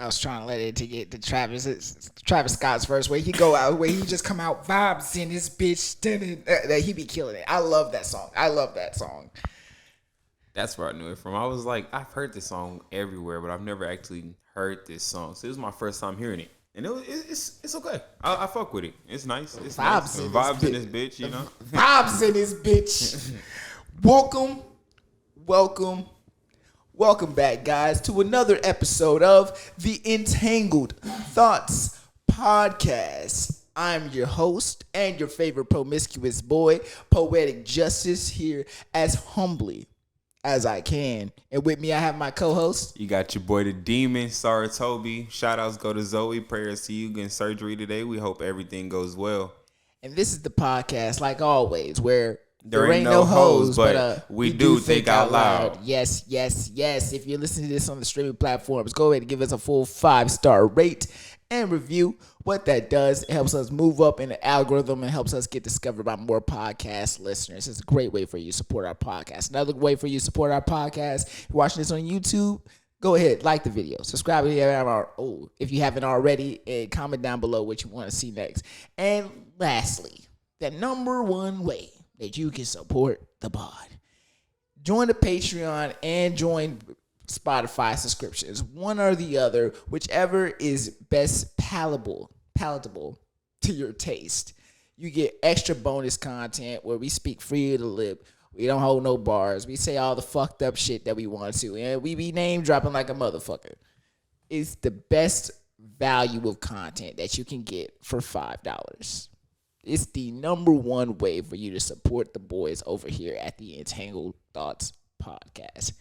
I was trying to let it to get to Travis Scott's verse where he go out, where he just come out vibes in his bitch. That he be killing it. I love that song. That's where I knew it from. I was like, I've heard this song everywhere, but I've never actually heard this song. So it was my first time hearing it. And it's okay. I fuck with it. It's nice. It's Vibes nice. in Vibes this in this bitch, you know? Vibes in this bitch. Welcome back, guys, to another episode of the Entangled Thoughts Podcast. I'm your host and your favorite promiscuous boy, Poetic Justice, here as humbly as I can. And with me, I have my co-host. You got your boy the Demon, Sarah Toby. Shout outs go to Zoe. Prayers to you getting surgery today. We hope everything goes well. And this is the podcast, like always, where there ain't no hoes, but we do think out loud. Yes. If you're listening to this on the streaming platforms, go ahead and give us a full 5-star rate and review. What that does, it helps us move up in the algorithm and helps us get discovered by more podcast listeners. It's a great way for you to support our podcast. Another way for you to support our podcast, if you're watching this on YouTube, go ahead, like the video, subscribe if you haven't already, and comment down below what you want to see next. And lastly, the number one way that you can support the pod, join the Patreon and join Spotify subscriptions, one or the other, whichever is best palatable to your taste. You get extra bonus content where we speak free of the lip. We don't hold no bars. We say all the fucked up shit that we want to, and we be name dropping like a motherfucker. It's the best value of content that you can get for $5. It's the number one way for you to support the boys over here at the Entangled Thoughts Podcast.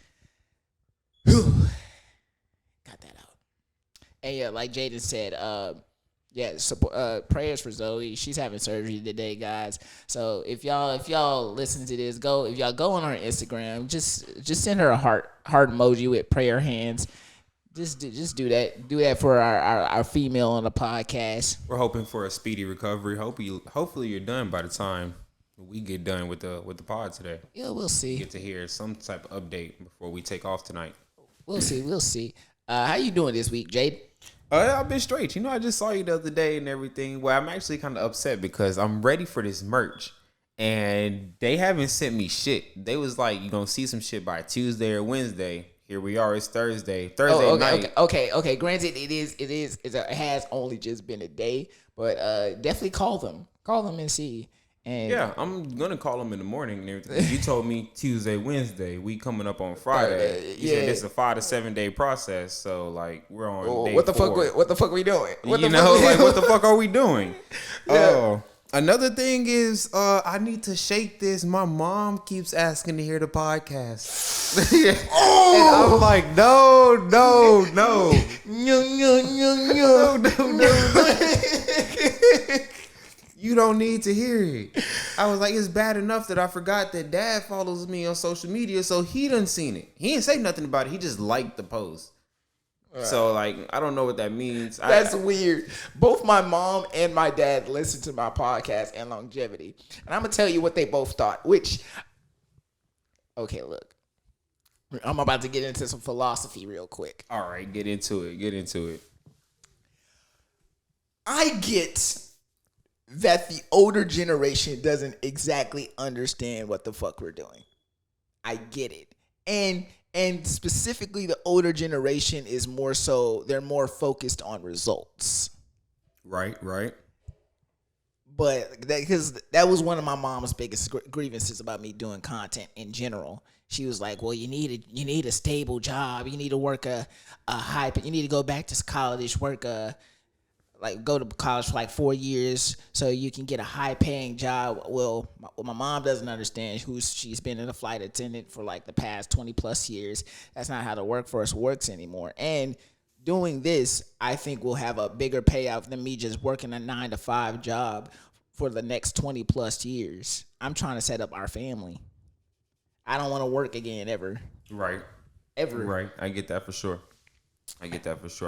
Got that out. And yeah, like Jaden said, prayers for Zoe. She's having surgery today, guys. So if y'all listen to this, if y'all go on our Instagram, just send her a heart emoji with prayer hands. Just do that. Do that for our female on the podcast. We're hoping for a speedy recovery. Hopefully you're done by the time we get done with the pod today. Yeah, we'll see. Get to hear some type of update before we take off tonight. We'll see. How you doing this week, Jade? I've been straight. I just saw you the other day and everything. Well, I'm actually kind of upset because I'm ready for this merch. And they haven't sent me shit. They was like, you're going to see some shit by Tuesday or Wednesday. Here we are. It's Thursday night. Okay. Granted, it has only just been a day. But definitely call them. Call them and see. And yeah, I'm going to call them in the morning and everything. You told me Tuesday, Wednesday. We coming up on Friday. You said it's a 5 to 7 day process. So, like, we're on day 4. What the fuck are we doing? What the fuck are we doing? Yeah. Another thing is, I need to shake this. My mom keeps asking to hear the podcast. And I'm like, no. You don't need to hear it. I was like, it's bad enough that I forgot that Dad follows me on social media, so he done seen it. He didn't say nothing about it. He just liked the post. Right. So, like, I don't know what that means. That's weird. Both my mom and my dad listen to my podcast and longevity. And I'm going to tell you what they both thought, okay, look. I'm about to get into some philosophy real quick. All right, get into it. I get that the older generation doesn't exactly understand what the fuck we're doing. I get it. And specifically the older generation is more so, they're more focused on results. Right. But because that was one of my mom's biggest grievances about me doing content in general. She was like, well, you need a stable job. You need to work you need to go back to college, go to college for like 4 years so you can get a high paying job. Well, my mom doesn't understand. She's been in a flight attendant for like the past 20 plus years. That's not how the workforce works anymore. And doing this, I think will have a bigger payout than me just working a 9-to-5 job for the next 20 plus years. I'm trying to set up our family. I don't want to work again ever. Right. Ever. Right. I get that for sure. I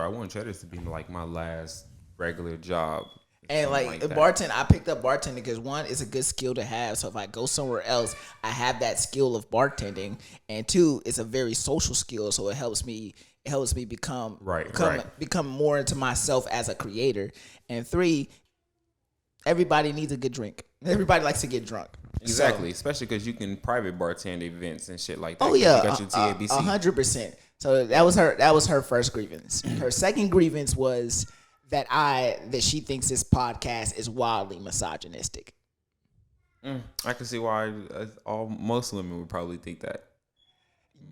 want Cheddar's to be like my last regular job. And like bartending, I picked up bartending because one, it's a good skill to have. So if I go somewhere else, I have that skill of bartending, and two, it's a very social skill. So it helps me become become more into myself as a creator. And three, everybody needs a good drink. Everybody likes to get drunk. Exactly, especially because you can private bartend events and shit like that. Oh yeah, you got your TABC. 100%. So that was her first grievance. Her second grievance was that she thinks this podcast is wildly misogynistic. I can see why most women would probably think that.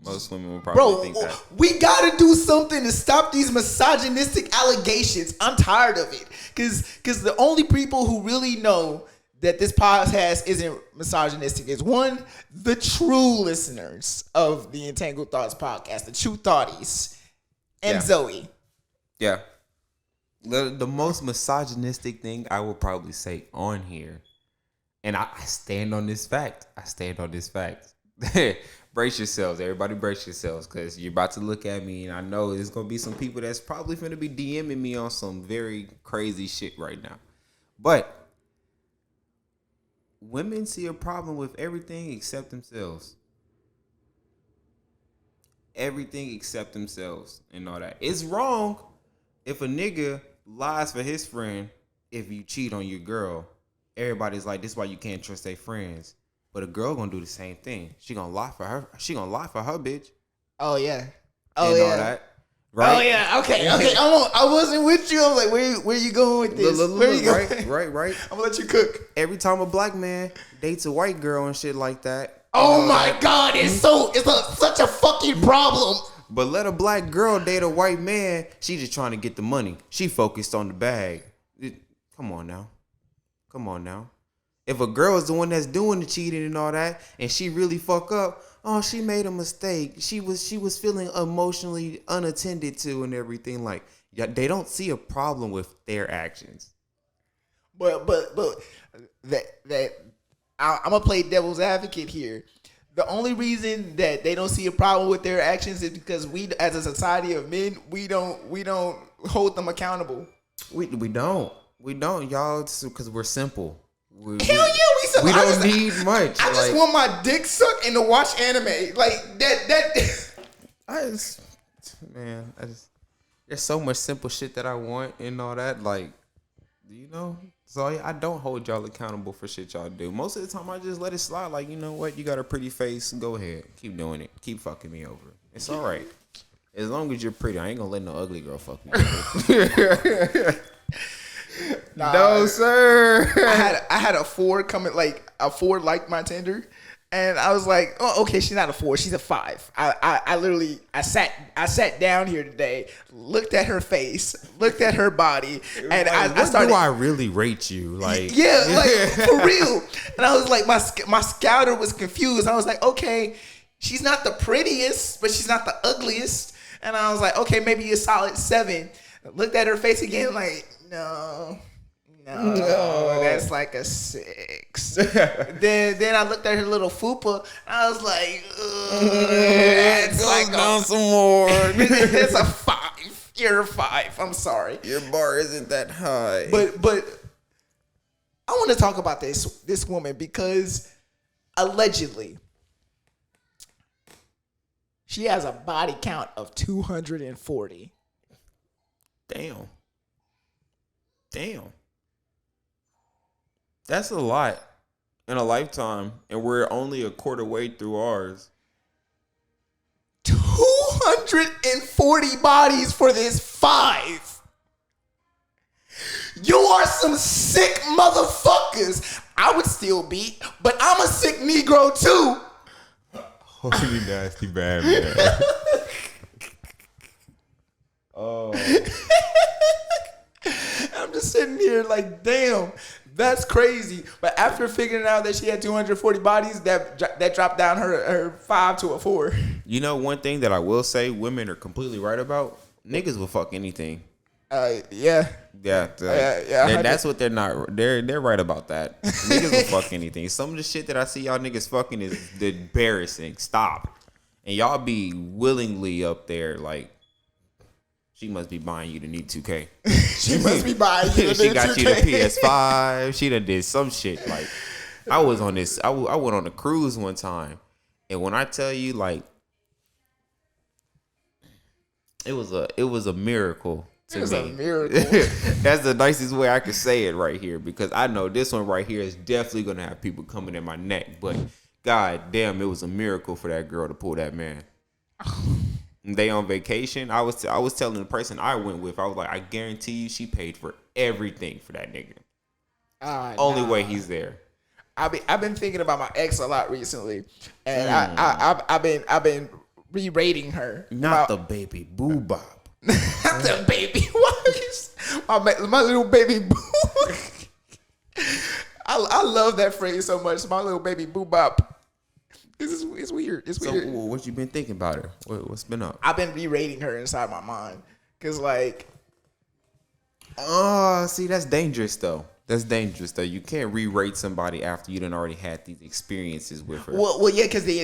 Most women would probably think that. We gotta do something to stop these misogynistic allegations. I'm tired of it. Cause the only people who really know that this podcast isn't misogynistic is one, the true listeners of the Entangled Thoughts podcast, the true thoughties, and Zoe. Yeah. The most misogynistic thing I would probably say on here, and I stand on this fact. Brace yourselves, everybody. Brace yourselves, because you're about to look at me, and I know there's gonna be some people that's probably gonna be DMing me on some very crazy shit right now. But women see a problem with everything except themselves. Everything except themselves and all that. It's wrong if a nigga lies for his friend if you cheat on your girl. Everybody's like, this is why you can't trust their friends. But a girl gonna do the same thing. She gonna lie for her. She gonna lie for her bitch. Oh yeah. And all that. Right? Oh yeah. Okay. I wasn't with you. I was like, where you going with this? Where you going? Right. I'm gonna let you cook. Every time a black man dates a white girl and shit like that. Oh my God! It's such a fucking problem. But let a black girl date a white man, she just trying to get the money. She focused on the bag. Come on now. If a girl is the one that's doing the cheating and all that, and she really fuck up, oh, she made a mistake. She was feeling emotionally unattended to and everything. Like, yeah, they don't see a problem with their actions. But I'm gonna play devil's advocate here. The only reason that they don't see a problem with their actions is because we, as a society of men, we don't hold them accountable. We don't, y'all, because we're simple. Hell yeah, we don't need much. I just want my dick sucked and to watch anime. Like that. There's so much simple shit that I want and all that. Like, so I don't hold y'all accountable for shit y'all do. Most of the time, I just let it slide. Like, you know what? You got a pretty face. Go ahead. Keep doing it. Keep fucking me over. It's all right. As long as you're pretty, I ain't gonna let no ugly girl fuck me over. Nah, no, sir. I had a 4 coming, like a 4 liked my Tinder, and I was like, oh, okay, she's not a 4, she's a 5. I literally sat down here today, looked at her face, looked at her body, and I started. Do I really rate you? Like, yeah, like for real. And I was like, my scouter was confused. I was like, okay, she's not the prettiest, but she's not the ugliest. And I was like, okay, maybe a solid 7. Looked at her face again, like. No, that's like a 6. then I looked at her little fupa. I was like, it's like down some more. It's a 5. You're a 5. I'm sorry. Your bar isn't that high. But I want to talk about this woman because allegedly she has a body count of 240. Damn. That's a lot in a lifetime, and we're only a quarter way through ours. 240 bodies for this 5. You are some sick motherfuckers. I would still beat, but I'm a sick Negro too. Oh, you nasty bad man. Oh. I'm just sitting here like, damn, that's crazy. But after figuring out that she had 240 bodies, that dropped down her 5 to a 4. You know, one thing that I will say women are completely right about? Niggas will fuck anything. Yeah. Yeah. That's what they're not. They're right about that. Niggas will fuck anything. Some of the shit that I see y'all niggas fucking is embarrassing. Stop. And y'all be willingly up there like, she must be buying you the new 2K. She must be buying you. She got you the PS5. She done did some shit. Like, I was on this. I went on a cruise one time, and when I tell you, like, it was a miracle. It was a miracle. That's the nicest way I could say it right here, because I know this one right here is definitely gonna have people coming in my neck. But god damn, it was a miracle for that girl to pull that man. They on vacation. I was telling the person I went with, I was like, I guarantee you, she paid for everything for that nigga. Only way he's there. I've been thinking about my ex a lot recently, and I've been re-rating her. Not the baby boo bop. Not the baby. What? My little baby boo. I love that phrase so much. My little baby boo bop. It's weird. It's weird. So what you been thinking about her? What's been up? I've been re-rating her inside my mind. Cause like, see, that's dangerous though. You can't re-rate somebody after you done already had these experiences with her. Well, yeah, because the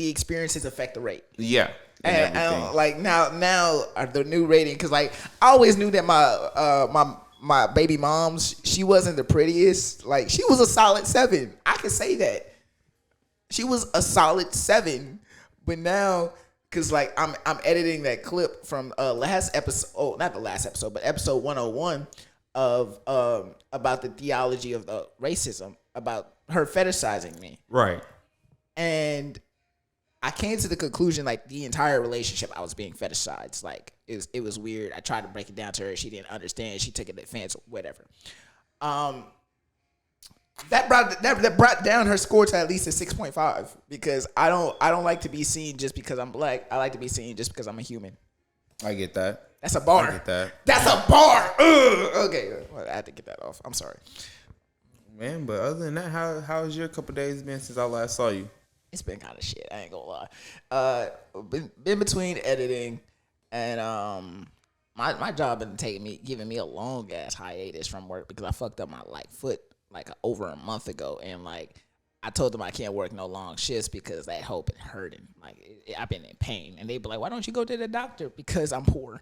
experiences affect the rate. Yeah. And like now the new rating, because like I always knew that my baby mom's, she wasn't the prettiest. Like, she was a solid 7. I can say that. She was a solid 7, but now, cause like I'm editing that clip from last episode. Oh, not the last episode, but episode 101 of about the theology of the racism, about her fetishizing me. Right. And I came to the conclusion, like, the entire relationship I was being fetishized. Like, it was weird. I tried to break it down to her. She didn't understand. She took it offense, whatever. That brought down her score to at least a 6.5, because I don't like to be seen just because I'm black. I like to be seen just because I'm a human. I get that. That's a bar. I get that. That's a bar. Ugh. Okay, well, I had to get that off. I'm sorry, man. But other than that, how's your couple days been since I last saw you? It's been kind of shit. I ain't gonna lie. Been between editing and my job been giving me a long ass hiatus from work, because I fucked up my foot like over a month ago, and like I told them I can't work no long shifts because that whole been hurting. Like, I've been in pain, and they be like, "Why don't you go to the doctor?" Because I'm poor.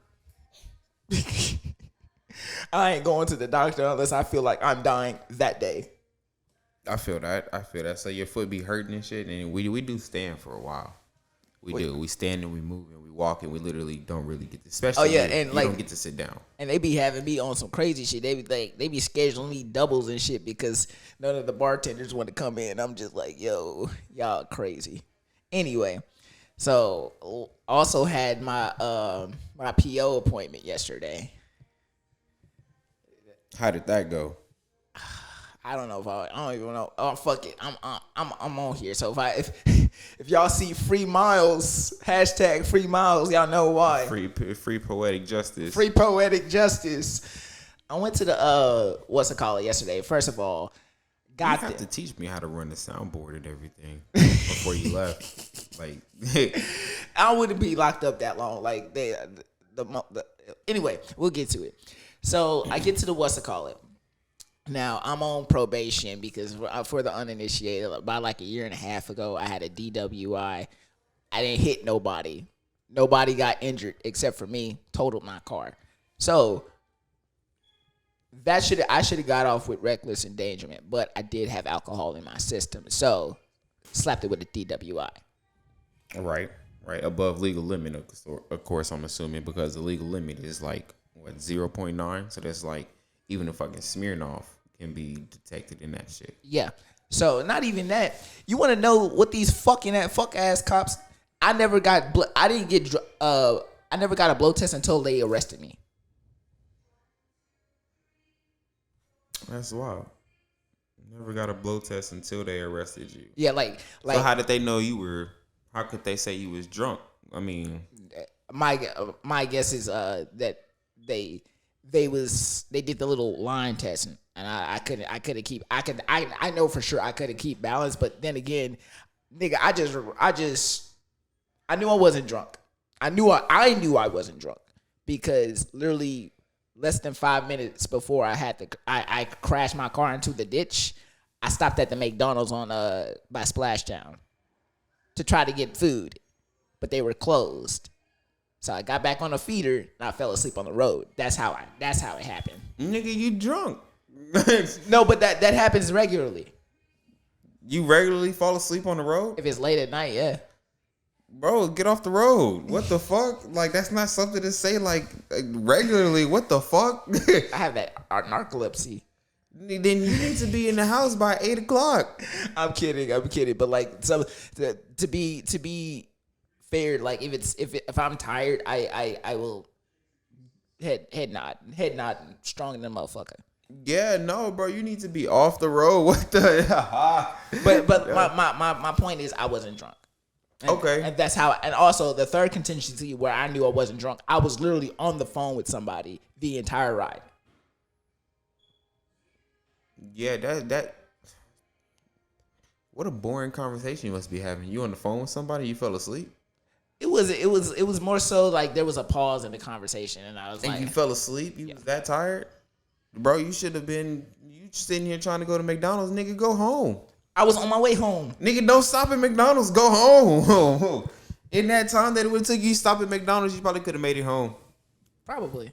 I ain't going to the doctor unless I feel like I'm dying that day. I feel that. So your foot be hurting and shit, and we do stand for a while. We do. We stand and we move and we walk, and we literally don't really get to, especially and you don't get to sit down. And they be having me on some crazy shit. They be scheduling me doubles and shit because none of the bartenders want to come in. I'm just like, yo, y'all crazy. Anyway, so also had my my PO appointment yesterday. How did that go? I don't know if I don't even know. Oh, fuck it. I'm on here. So if y'all see free miles, hashtag free miles, y'all know why. Free poetic justice. Free poetic justice. I went to the what's it called yesterday. First of all, you have to teach me how to run the soundboard and everything before you left. Like, I wouldn't be locked up that long. Like anyway, we'll get to it. So I get to the what's it called. Now, I'm on probation because for the uninitiated, about like a year and a half ago, I had a DWI. I didn't hit nobody. Nobody got injured except for me. Totaled my car. So I should have got off with reckless endangerment, but I did have alcohol in my system. So slapped it with a DWI. Right. Above legal limit, of course, I'm assuming, because the legal limit is like, 0.9? So that's like, even if fucking Smirnoff can be detected in that shit. Yeah. So not even that. You want to know what these fuck ass cops? I never got a blow test until they arrested me. That's wild. Never got a blow test until they arrested you. Yeah, like. So how did they know you were? How could they say you was drunk? I mean, my guess is that they did the little line testing, and I know for sure I couldn't keep balance. But then again, nigga, I knew I wasn't drunk. I knew I wasn't drunk because literally less than 5 minutes before I crashed my car into the ditch, I stopped at the McDonald's on by Splashdown to try to get food, but they were closed. So I got back on the feeder and I fell asleep on the road. That's how it happened. Nigga, you drunk. No, but that happens regularly. You regularly fall asleep on the road? If it's late at night, yeah. Bro, get off the road. What the fuck? Like, that's not something to say, like regularly. What the fuck? I have that narcolepsy. Then you need to be in the house by 8 o'clock. I'm kidding. But like, so to be fair, like if I'm tired, I will head nod strong than a motherfucker. Yeah, no, bro, you need to be off the road. What the? But my point is, I wasn't drunk. Okay. And that's how. And also, the third contingency where I knew I wasn't drunk, I was literally on the phone with somebody the entire ride. Yeah, that. What a boring conversation you must be having. You on the phone with somebody? You fell asleep? It was more so like there was a pause in the conversation, and I was like, you fell asleep? You was that tired? Bro, you should have been. You sitting here trying to go to McDonald's, nigga. Go home. I was on my way home. Nigga, don't stop at McDonald's. Go home. In that time that it would have took you to stop at McDonald's, you probably could have made it home. Probably.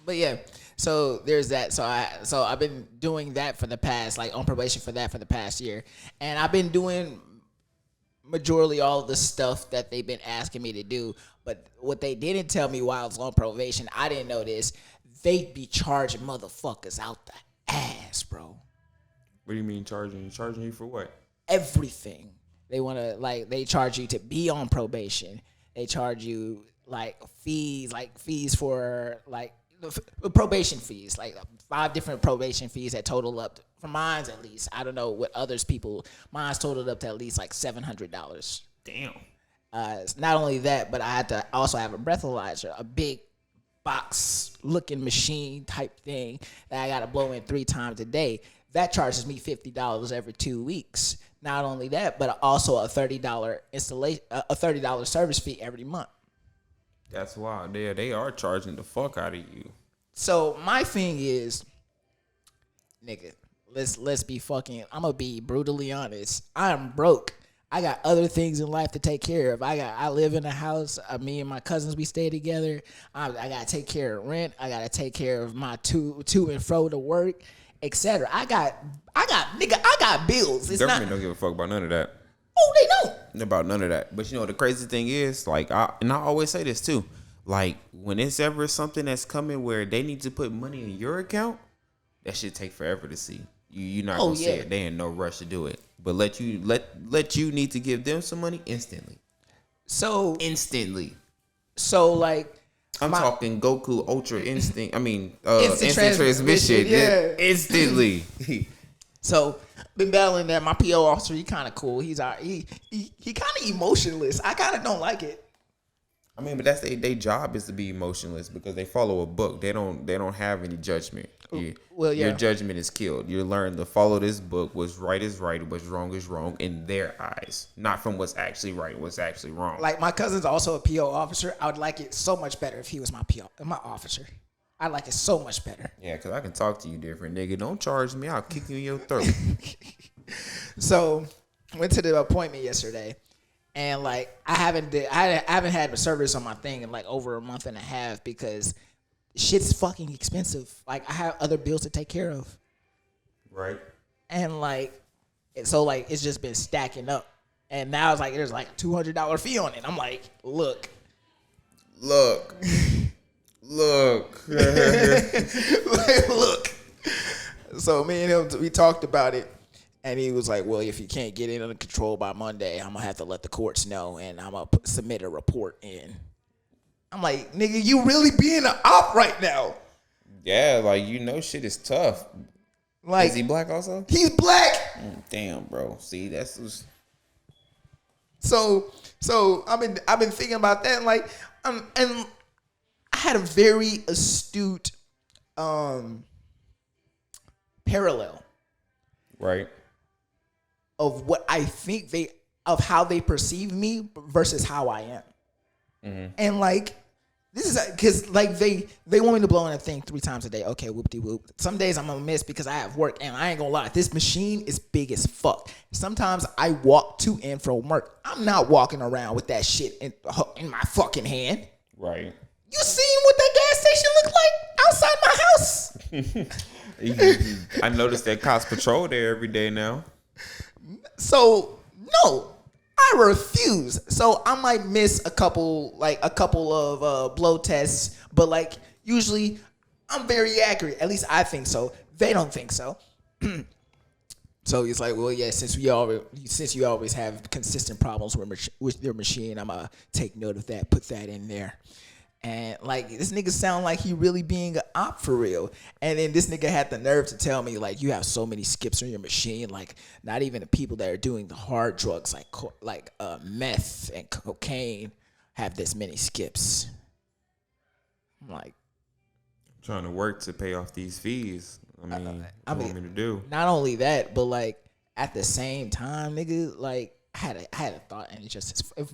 But yeah, so there's that. So I've been doing that for the past, like on probation for that for the past year. And I've been doing majorly all of the stuff that they've been asking me to do. But what they didn't tell me while I was on probation, I didn't know this, they'd be charging motherfuckers out the ass, bro. What do you mean charging? Charging you for what? Everything. They want to, like, they charge you to be on probation. They charge you, like, fees for, like, probation fees. Like, 5 different probation fees that total up, for mine's at least. I don't know what others people, mine's totaled up to at least, like, $700. Damn. Not only that, but I had to also have a breathalyzer, a big box-looking machine type thing that I got to blow in 3 times a day. That charges me $50 every 2 weeks. Not only that, but also a $30 installation, a $30 service fee every month. That's wild. They are charging the fuck out of you. So my thing is, nigga, let's be fucking. I'm gonna be brutally honest. I'm broke. I got other things in life to take care of. I live in a house. Me and my cousins, we stay together. I gotta take care of rent. I gotta take care of my to and fro to work, etc. I got bills. It's Government not, don't give a fuck about none of that. Oh, they don't. About none of that. But you know the crazy thing is, like, I always say this too. Like, when it's ever something that's coming where they need to put money in your account, that shit take forever to see. You're not gonna see it. They in no rush to do it. But let you need to give them some money instantly. So instantly. So like I'm talking Goku Ultra Instinct. I mean instant transmission. Yeah. Instantly. So been battling that. My PO officer, he kind of cool. He's he kind of emotionless. I kind of don't like it. I mean, but that's their job is to be emotionless because they follow a book. They don't have any judgment. Your judgment is killed. You learn to follow this book. What's right is right. What's wrong is wrong in their eyes, not from what's actually right. What's actually wrong. Like my cousin's also a PO officer. I would like it so much better if he was my officer. I'd like it so much better. Yeah, because I can talk to you different, nigga. Don't charge me. I'll kick you in your throat. So, went to the appointment yesterday, and like I haven't had the service on my thing in like over a month and a half because shit's fucking expensive. Like I have other bills to take care of. Right. And like, so like it's just been stacking up, and now it's like there's like a $200 fee on it. I'm like, look. Look. Look. So me and him, we talked about it, and he was like, well, if you can't get it under control by Monday, I'm going to have to let the courts know, and I'm going to submit a report in. I'm like, nigga, you really being an op right now. Yeah, like, you know shit is tough. Like, is he black also? He's black. Damn, bro. See, that's just... So I've been thinking about that, and like, and I had a very astute parallel, right, of what I think of how they perceive me versus how I am, and like this is because like they want me to blow in a thing 3 times a day. Okay, whoop de whoop. Some days I'm gonna miss because I have work, and I ain't gonna lie, this machine is big as fuck. Sometimes I walk to and from work. I'm not walking around with that shit in my fucking hand. Right. You seen what that gas station look like outside my house? I noticed that cops patrol there every day now. So no, I refuse. So I might miss a couple of blow tests, but like usually I'm very accurate. At least I think so. They don't think so. So it's like, well, yeah, since you always have consistent problems with your machine, I'm gonna take note of that, put that in there. And like this nigga sound like he really being an op for real. And then this nigga had the nerve to tell me like you have so many skips on your machine, like not even the people that are doing the hard drugs like meth and cocaine have this many skips. I'm like, I'm trying to work to pay off these fees. I mean, what do you want me to do? Not only that, but like at the same time, nigga, like I had a thought and it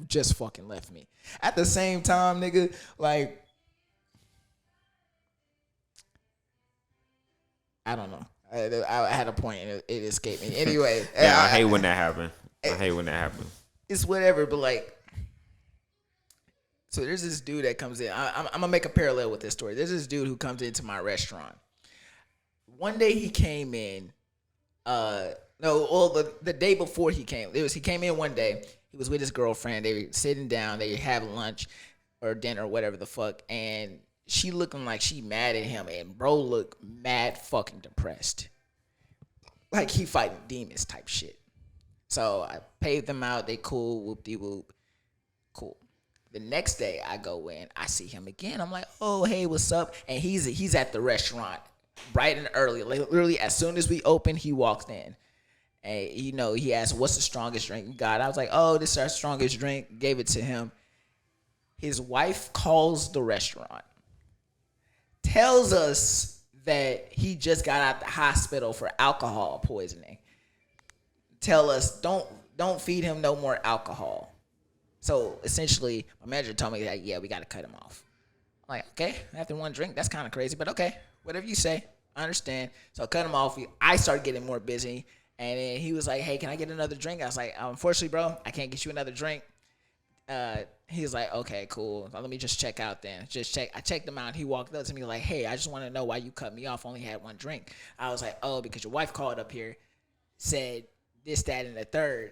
just fucking left me. At the same time, nigga, like I don't know. I had a point and it escaped me. Anyway, yeah, I hate when that happens. It's whatever, but like, so there's this dude that comes in. I'm gonna make a parallel with this story. There's this dude who comes into my restaurant. One day he came in. The day before he came. He came in one day. He was with his girlfriend. They were sitting down. They had lunch or dinner or whatever the fuck. And she looking like she mad at him. And bro looked mad fucking depressed. Like he fighting demons type shit. So I paid them out. They cool. Whoop-de-whoop. Cool. The next day I go in. I see him again. I'm like, oh, hey, what's up? And he's at the restaurant bright and early. Literally as soon as we open, he walks in. And, he asked, what's the strongest drink you got? I was like, oh, this is our strongest drink. Gave it to him. His wife calls the restaurant. Tells us that he just got out the hospital for alcohol poisoning. Tell us, don't feed him no more alcohol. So, essentially, my manager told me that, yeah, we got to cut him off. I'm like, okay, after one drink, that's kind of crazy. But okay, whatever you say, I understand. So, I cut him off. I started getting more busy. And then he was like, hey, can I get another drink? I was like, unfortunately, bro, I can't get you another drink. He was like, okay, cool. Let me just check out then. I checked him out. He walked up to me like, hey, I just want to know why you cut me off. Only had one drink. I was like, oh, because your wife called up here, said this, that, and the third.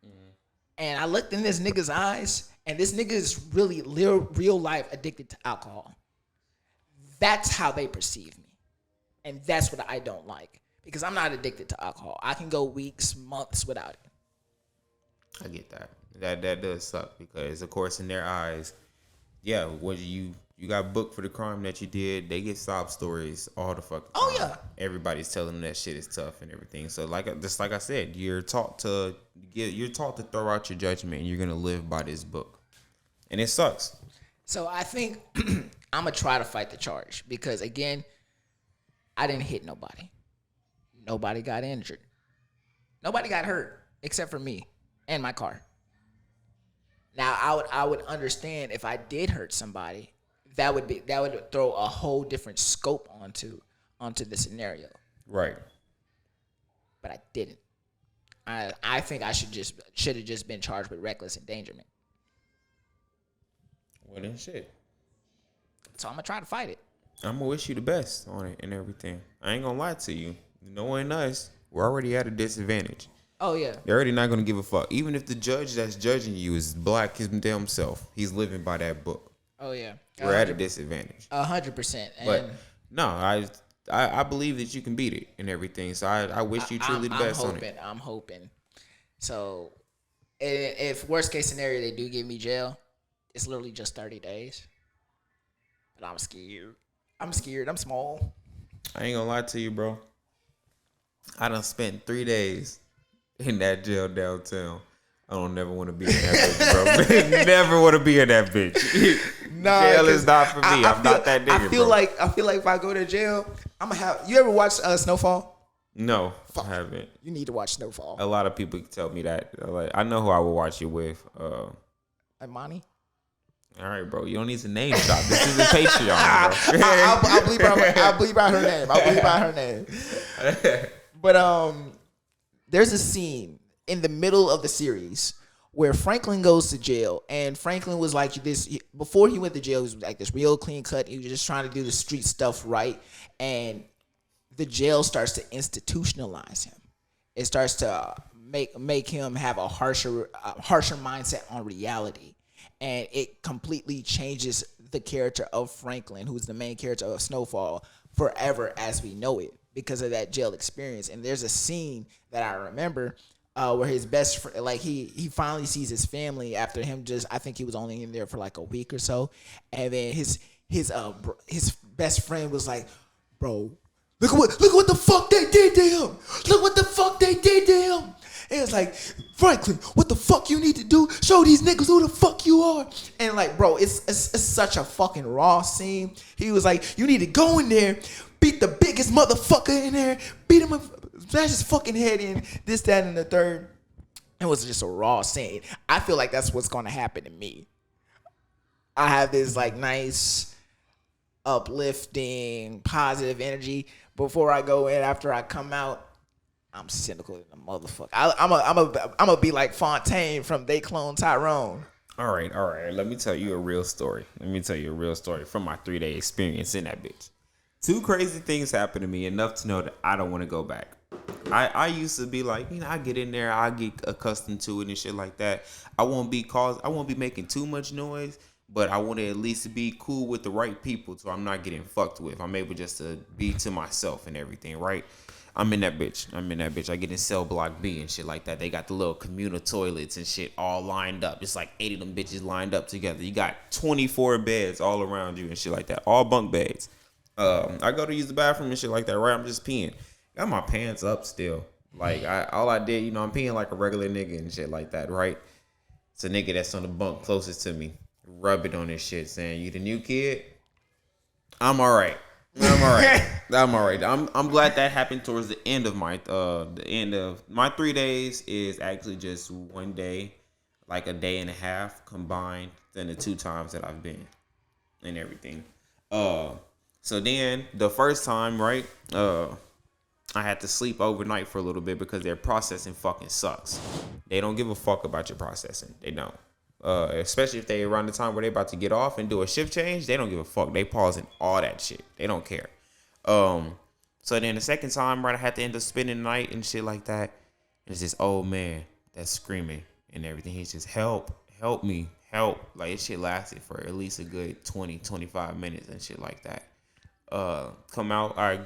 Mm-hmm. And I looked in this nigga's eyes, and this nigga is really real life addicted to alcohol. That's how they perceive me. And that's what I don't like. Because I'm not addicted to alcohol. I can go weeks, months without it. I get that. That does suck because, of course, in their eyes, yeah, what you got booked for the crime that you did. They get sob stories all the fucking time. Oh yeah. Everybody's telling them that shit is tough and everything. So like I said, you're taught to throw out your judgment and you're gonna live by this book, and it sucks. So I think I'm gonna try to fight the charge because again, I didn't hit nobody. Nobody got injured. Nobody got hurt except for me and my car. Now I would understand if I did hurt somebody, that would throw a whole different scope onto the scenario. Right. But I didn't. I think I should have just been charged with reckless endangerment. Well then shit. So I'm gonna try to fight it. I'm gonna wish you the best on it and everything. I ain't gonna lie to you. Knowing us, we're already at a disadvantage. Oh yeah. They're already not gonna give a fuck. Even if the judge that's judging you is black his damn self, he's living by that book. Oh yeah. We're at a disadvantage. 100%. But no, I believe that you can beat it and everything. So I wish you truly the best on it. I'm hoping. So if worst case scenario they do give me jail, it's literally just 30 days. But I'm scared. I'm small. I ain't gonna lie to you, bro. I done spent 3 days in that jail downtown. I don't never want to be in that bitch, bro. Never want to be in that bitch. Nah, jail is not for me. I'm not that nigga, I feel like if I go to jail, I'm gonna have. You ever watch Snowfall? No, I haven't. You need to watch Snowfall. A lot of people tell me that. Like, I know who I would watch it with. Imani. All right, bro. You don't need to name drop. This is a Patreon, bro. I'll bleep out her name. But there's a scene in the middle of the series where Franklin goes to jail, and Franklin was like this before he went to jail. He was like this real clean cut. He was just trying to do the street stuff right, and the jail starts to institutionalize him. It starts to make him have a harsher mindset on reality, and it completely changes the character of Franklin, who's the main character of Snowfall, forever as we know it because of that jail experience. And there's a scene that I remember where his best friend, like he finally sees his family after him I think he was only in there for like a week or so, and then his best friend was like, bro, look what the fuck they did to him. Look what the fuck they did to him. And it's like, Franklin, what the fuck you need to do? Show these niggas who the fuck you are. And like, bro, it's such a fucking raw scene. He was like, you need to go in there, beat the biggest motherfucker in there, beat him, smash his fucking head in, this, that, and the third. It was just a raw scene. I feel like that's what's going to happen to me. I have this like nice, uplifting, positive energy before I go in. After I come out, I'm cynical than a motherfucker. I'm a be like Fontaine from They Clone Tyrone. All right. Let me tell you a real story. From my 3-day experience in that bitch. 2 crazy things happened to me, enough to know that I don't want to go back. I used to be like, I get in there, I get accustomed to it and shit like that. I won't be making too much noise, but I want to at least be cool with the right people, so I'm not getting fucked with. I'm able just to be to myself and everything, right? I'm in that bitch. I get in cell block B and shit like that. They got the little communal toilets and shit all lined up. It's like 8 of them bitches lined up together. You got 24 beds all around you and shit like that. All bunk beds. I go to use the bathroom and shit like that, right? I'm just peeing. Got my pants up still. Like, all I did, I'm peeing like a regular nigga and shit like that, right? It's a nigga that's on the bunk closest to me. Rub it on this shit saying, you the new kid? I'm all right. I'm glad that happened towards the end of my 3 days is actually just 1 day, like a day and a half combined than the 2 times that I've been and everything. So then the first time, right, I had to sleep overnight for a little bit because their processing fucking sucks. They don't give a fuck about your processing. They don't. Especially if they around the time where they about to get off and do a shift change, they don't give a fuck. They pausing all that shit. They don't care. So then the second time, right, I had to end up spending the night and shit like that. And it's this old man that's screaming and everything. He's just, help me, help. Like, this shit lasted for at least a good 20, 25 minutes and shit like that.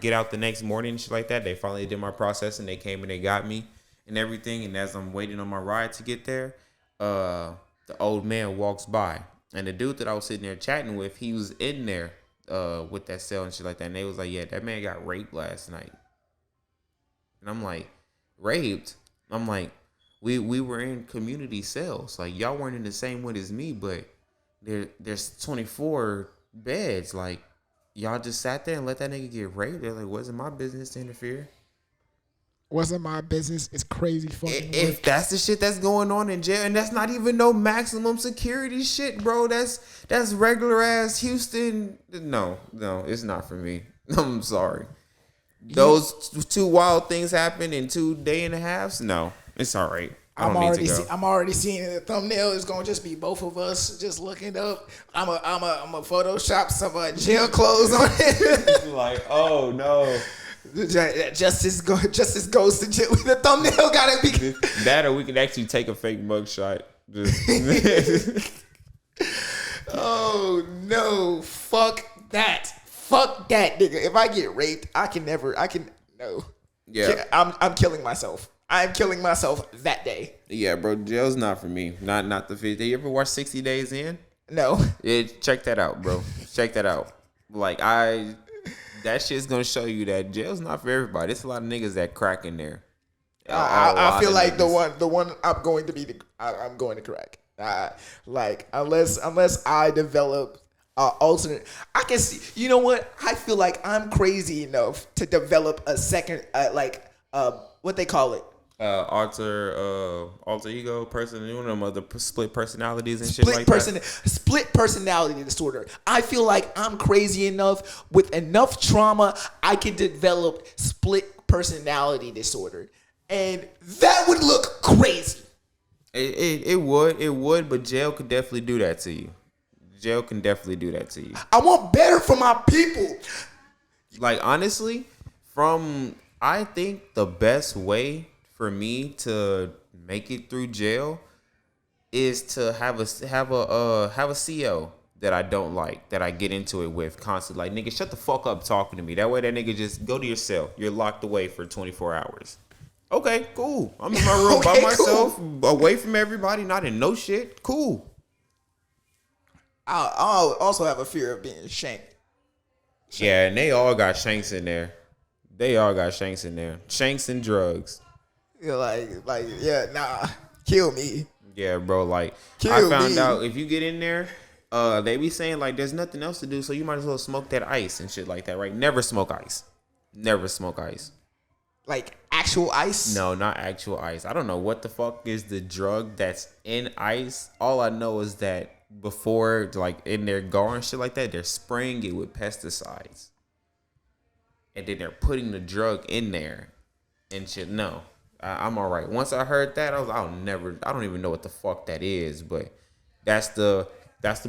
Get out the next morning and shit like that. They finally did my processing. They came and they got me and everything. And as I'm waiting on my ride to get there, the old man walks by, and the dude that I was sitting there chatting with, he was in there with that cell and shit like that. And they was like, yeah, that man got raped last night. And I'm like, raped? I'm like, we were in community cells. Like, y'all weren't in the same one as me, but there's 24 beds. Like, y'all just sat there and let that nigga get raped. They're like, wasn't my business to interfere. Wasn't my business. It's crazy fucking If work. that's the shit that's going on in jail, and that's not even no maximum security shit, bro. That's regular ass Houston. No, it's not for me. I'm sorry. Those 2 wild things happened in 2 day and a halves. No, it's all right. I'm already seeing the thumbnail. It's gonna just be both of us just looking up. I'm a Photoshop some jail clothes on it. Like, oh no. Justice goes to jail. The thumbnail gotta be that, or we can actually take a fake mugshot. Oh no! Fuck that, nigga. If I get raped, no. Yeah, I'm killing myself. I'm killing myself that day. Yeah, bro. Jail's not for me. Not the 50. You ever watch 60 Days In? No. Yeah, check that out, bro. Check that out. Like, that shit's gonna show you that jail's not for everybody. There's a lot of niggas that crack in there. I feel like the one I'm going to crack. Like, unless I develop alternate, I can see. You know what? I feel like I'm crazy enough to develop a second, what they call it. Alter ego person, one of them other split personalities and shit like that. Split personality disorder. I feel like I'm crazy enough with enough trauma, I can develop split personality disorder, and that would look crazy. It would, but jail could definitely do that to you. Jail can definitely do that to you. I want better for my people. Like honestly, I think the best way for me to make it through jail is to have a CO that I don't like, that I get into it with constantly. Like, nigga, shut the fuck up talking to me. That way that nigga just go to your cell. You're locked away for 24 hours. Okay, cool. I'm in my room by myself, away from everybody, not in no shit. Cool. I'll also have a fear of being shanked. Yeah, and they all got shanks in there. Shanks and drugs. You're yeah, nah, kill me. Yeah, bro. Like, I found out if you get in there, they be saying like there's nothing else to do, so you might as well smoke that ice and shit like that, right? Never smoke ice. Like actual ice? No, not actual ice. I don't know what the fuck is the drug that's in ice. All I know is that before, like in their gar and shit like that, they're spraying it with pesticides, and then they're putting the drug in there and shit. No, I'm all right. Once I heard that, I don't even know what the fuck that is, but that's the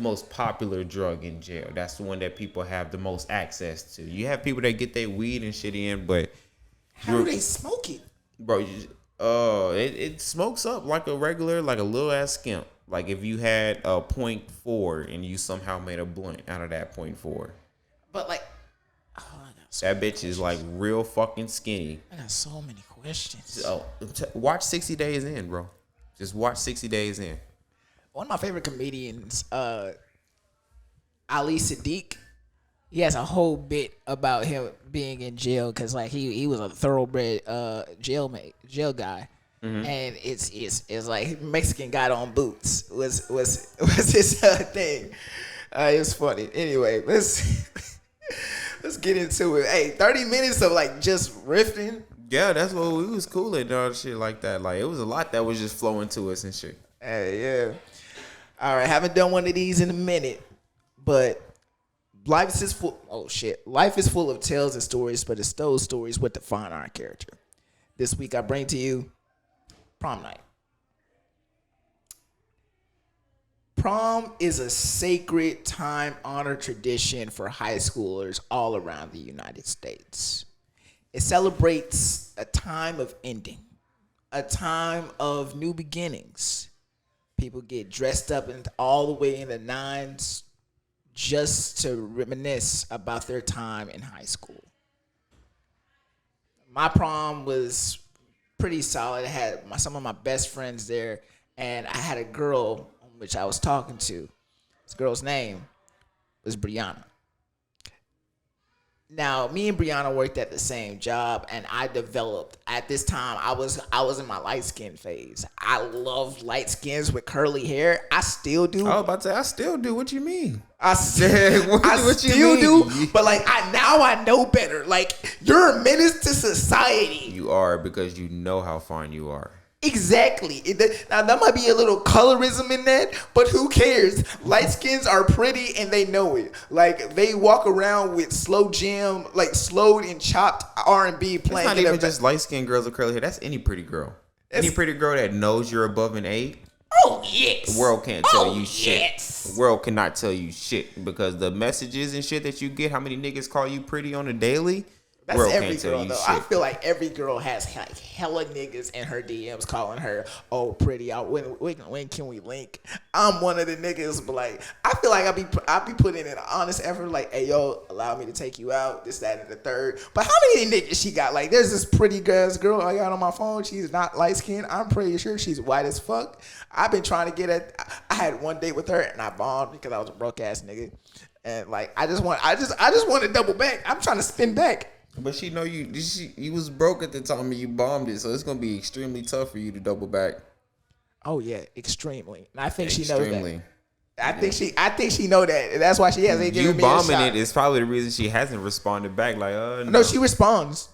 most popular drug in jail. That's the one that people have the most access to. You have people that get their weed and shit in, but how do they smoke it? Bro, it smokes up like a little ass skimp. Like if you had a .4 and you somehow made a blunt out of that .4. But like, that bitch is like real fucking skinny. I got so many questions. Watch 60 Days In, bro. Just watch 60 Days In. One of my favorite comedians, Ali Sadiq, he has a whole bit about him being in jail because like he was a thoroughbred jail guy, and it's like Mexican got on boots was his thing. It was funny. Anyway, let's get into it. Hey, 30 minutes of like just riffing. Yeah, that's what we was cool and all shit like that. Like it was a lot that was just flowing to us and shit. Hey, yeah. All right, haven't done one of these in a minute, but life is full. Oh shit, life is full of tales and stories, but it's those stories what define our character. This week, I bring to you prom night. Prom is a sacred, time-honored tradition for high schoolers all around the United States. It celebrates a time of ending, a time of new beginnings. People get dressed up and all the way in the nines just to reminisce about their time in high school. My prom was pretty solid. I had some of my best friends there, and I had a girl which I was talking to. This girl's name was Brianna. Now, me and Brianna worked at the same job, and I developed at this time. I was in my light skin phase. I love light skins with curly hair. I still do. I was about to say, I still do. What you mean? I still do. But like I know better. Like you're a menace to society. You are, because you know how fine you are. Exactly. Now, that might be a little colorism in that, but who cares? Light skins are pretty and they know it. Like, they walk around with slow jam, like slowed and chopped R&B playing. It's not even just light-skinned girls with curly hair. That's any pretty girl. Any pretty girl that knows you're above an 8. Oh, yes. The world can't tell you shit. Yes. The world cannot tell you shit, because the messages and shit that you get, how many niggas call you pretty on a daily, that's world every can't tell girl, you though. shit. I feel like every girl has like hella niggas in her DMs calling her, oh, pretty. When can we link? I'm one of the niggas, but like, I feel like I be putting in an honest effort, like, hey, yo, allow me to take you out, this, that, and the third. But how many niggas she got? Like, there's this pretty girl I got on my phone. She's not light skinned. I'm pretty sure she's white as fuck. I've been trying to get at. I had one date with her and I bombed because I was a broke ass nigga. And like, I just want to double back. I'm trying to spin back. But she know you was broke at the time and you bombed it, so it's gonna be extremely tough for you to double back. Oh yeah, extremely. And I think she knows that. I think she know that. And that's why she hasn't given me a shot. You bombing it is probably the reason she hasn't responded back. Like, no, she responds.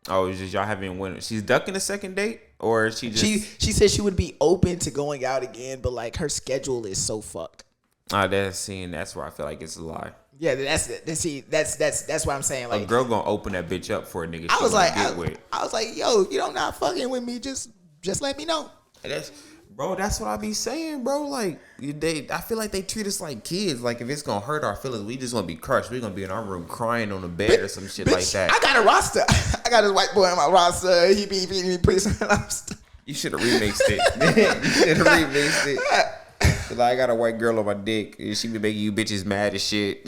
Oh, it's just y'all haven't went. She's ducking a second date, or she just she said she would be open to going out again, but like her schedule is so fucked. That's where I feel like it's a lie. Yeah, that's what I'm saying. Like, a girl gonna open that bitch up for a nigga. I was like, yo, you don't not fucking with me. Just let me know. Bro, that's what I be saying, bro. Like, I feel like they treat us like kids. Like, if it's gonna hurt our feelings, we just gonna be crushed. We gonna be in our room crying on the bed or some shit like that. I got a roster. I got this white boy on my roster. He be pretty stuff. You should have remixed it. You should have remixed it. Like, I got a white girl on my dick. She be making you bitches mad as shit.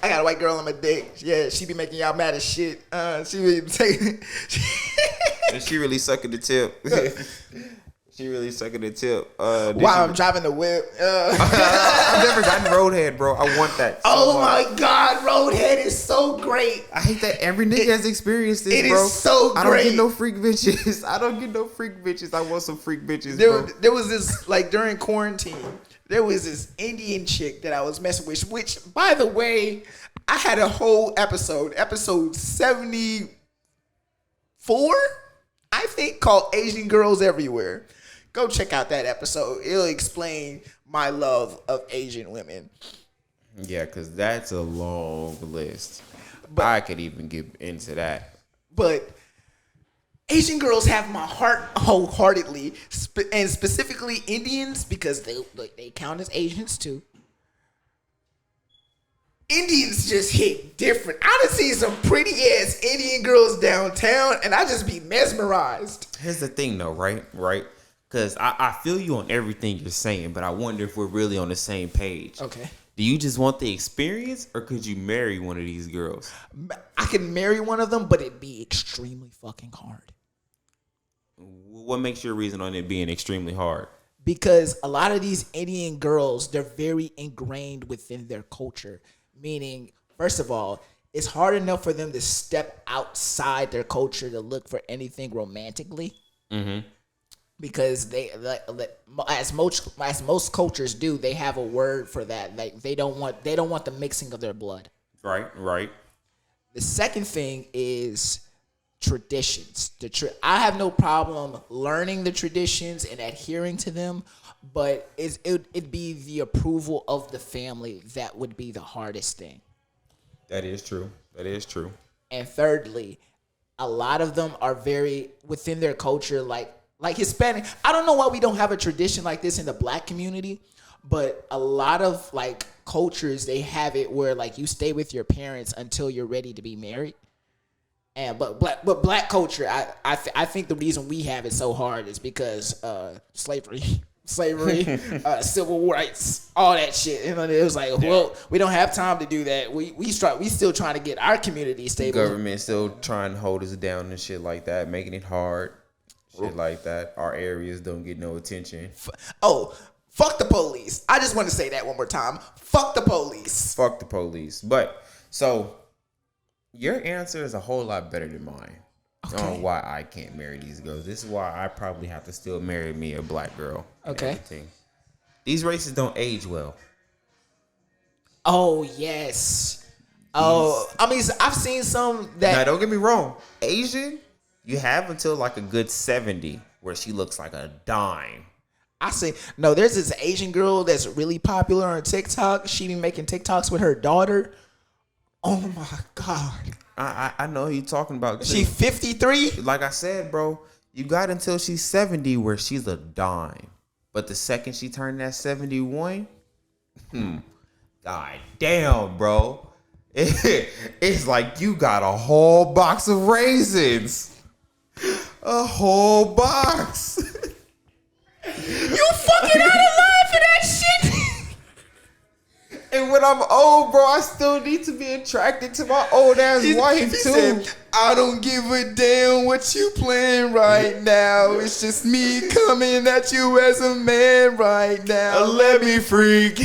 I got a white girl on my dick. Yeah, she be making y'all mad as shit. She be taking. And she really sucking the tip. She really sucking the tip. While I'm driving the whip. I've never gotten roadhead, bro. I want that. Oh my God, roadhead is so great. I hate that every nigga has experienced this, bro. It is so great. I don't get no freak bitches. I don't get no freak bitches. I want some freak bitches, bro. There was this, like, during quarantine, there was this Indian chick that I was messing with, which, by the way, I had a whole episode 74, I think, called Asian Girls Everywhere. Go check out that episode. It'll explain my love of Asian women. Yeah, because that's a long list. But I could even get into that. But Asian girls have my heart wholeheartedly, and specifically Indians, because they count as Asians too. Indians just hit different. I done seen some pretty ass Indian girls downtown, and I just be mesmerized. Here's the thing, though, right? Because I feel you on everything you're saying, but I wonder if we're really on the same page. Okay. Do you just want the experience, or could you marry one of these girls? I could marry one of them, but it'd be extremely fucking hard. What makes your reason on it being extremely hard? Because a lot of these Indian girls, they're very ingrained within their culture. Meaning, first of all, it's hard enough for them to step outside their culture to look for anything romantically. Mm-hmm. Because they, as most cultures do, they have a word for that. Like, they don't want the mixing of their blood. Right. The second thing is traditions. I have no problem learning the traditions and adhering to them, but it'd be the approval of the family that would be the hardest thing. That is true. And thirdly, a lot of them are very within their culture, like Hispanic. I don't know why we don't have a tradition like this in the black community, but a lot of like cultures, they have it where like you stay with your parents until you're ready to be married. And but black culture, I think the reason we have it so hard is because slavery, civil rights, all that shit. And it was like, well, we don't have time to do that. We still trying to get our community stable. Government still trying to hold us down and shit like that, making it hard. Shit like that. Our areas don't get no attention. Fuck the police. I just want to say that one more time. Fuck the police. Fuck the police. But, so, your answer is a whole lot better than mine. On why I can't marry these girls. This is why I probably have to still marry me a black girl. Okay. These races don't age well. Oh, yes. Oh, I mean, I've seen some that... Now, don't get me wrong. Asian... You have until like a good 70 where she looks like a dime. I say, no, there's this Asian girl that's really popular on TikTok. She be making TikToks with her daughter. Oh my God. I know who you're talking about. Too. She 53? Like I said, bro, you got until she's 70 where she's a dime. But the second she turned that 71, god damn, bro. It's like you got a whole box of raisins. A whole box. You fucking out of line for that shit. And when I'm old, bro, I still need to be attracted to my old ass wife too. Said, I don't give a damn what you playing right now. It's just me coming at you as a man right now. Let me freak.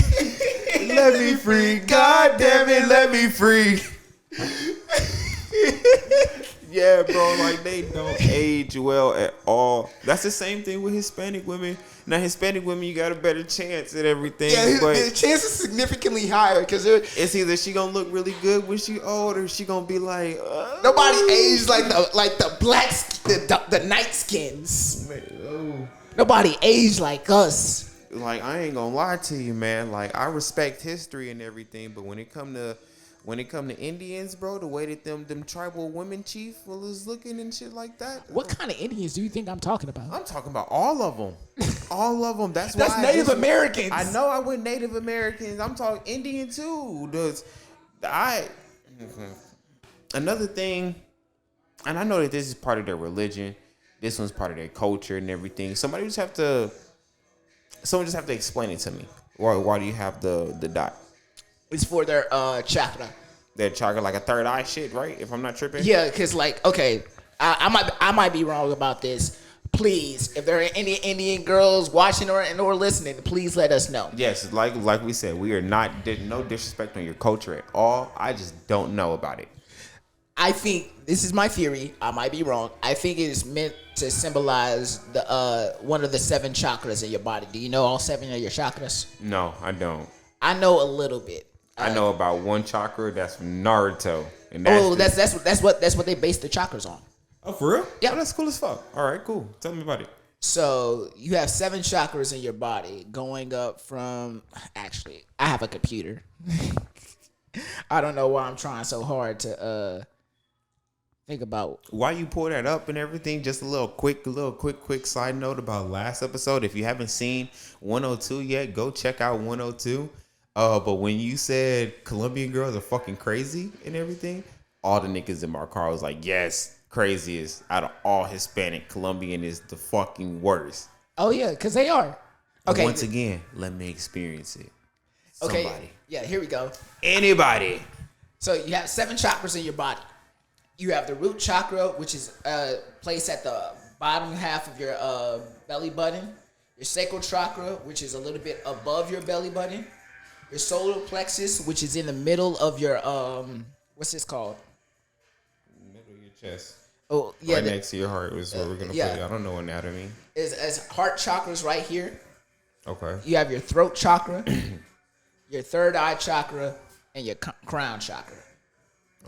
Let me freak. God damn it, let me freak. Yeah, bro, like they don't age well at all. That's the same thing with Hispanic women. Now, Hispanic women, you got a better chance at everything. Yeah, but the chance is significantly higher because it's either she gonna look really good when she old, or she gonna be like nobody aged like the blacks, the night skins. Nobody aged like us. Like, I ain't gonna lie to you, man. Like, I respect history and everything, but when it come to when it come to Indians, bro, the way that them tribal women chief was looking and shit like that. What kind of Indians do you think I'm talking about? I'm talking about all of them. All of them. That's why Native Americans. I know I went Native Americans. I'm talking Indian too. Another thing, and I know that this is part of their religion. This one's part of their culture and everything. Someone just have to explain it to me. Why do you have the dot? It's for their chakra. Their chakra, like a third eye shit, right? If I'm not tripping. Yeah, because like, okay, I might be wrong about this. Please, if there are any Indian girls watching or listening, please let us know. Yes, like we said, we are not no disrespect on your culture at all. I just don't know about it. I think this is my theory. I might be wrong. I think it is meant to symbolize the one of the 7 chakras in your body. Do you know all 7 of your chakras? No, I don't. I know a little bit. I know about one chakra that's from Naruto, and that's what they base the chakras on. Oh, for real? Yeah, oh, that's cool as fuck. All right, cool. Tell me about it. So you have 7 chakras in your body, going up from. Actually, I have a computer. I don't know why I'm trying so hard to think about why you pull that up and everything. Just a little quick side note about last episode. If you haven't seen 102 yet, go check out 102. But when you said Colombian girls are fucking crazy and everything, all the niggas in my car was like, yes, craziest out of all Hispanic, Colombian is the fucking worst. Oh yeah, because they are. Okay. Once again, let me experience it. Okay. Somebody. Yeah, here we go. Anybody. So you have 7 chakras in your body. You have the root chakra, which is placed at the bottom half of your belly button. Your sacral chakra, which is a little bit above your belly button. Your solar plexus, which is in the middle of your what's this called? Middle of your chest. Oh yeah, right next to your heart is where we're gonna put it. I don't know anatomy. Is heart chakras right here. Okay. You have your throat chakra, your third eye chakra, and your crown chakra.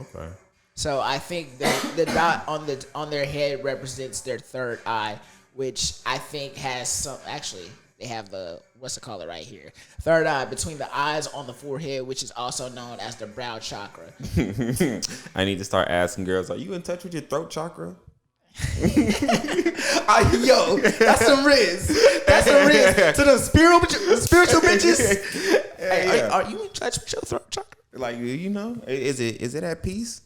Okay. So I think the dot on their head represents their third eye, which I think has some. Actually, they have the what's it called right here, third eye between the eyes on the forehead, which is also known as the brow chakra. I need to start asking girls, are you in touch with your throat chakra? Yo, that's some riz. That's some riz to the spiritual bitches. Hey, are you in touch with your throat chakra? Like, you know, is it at peace?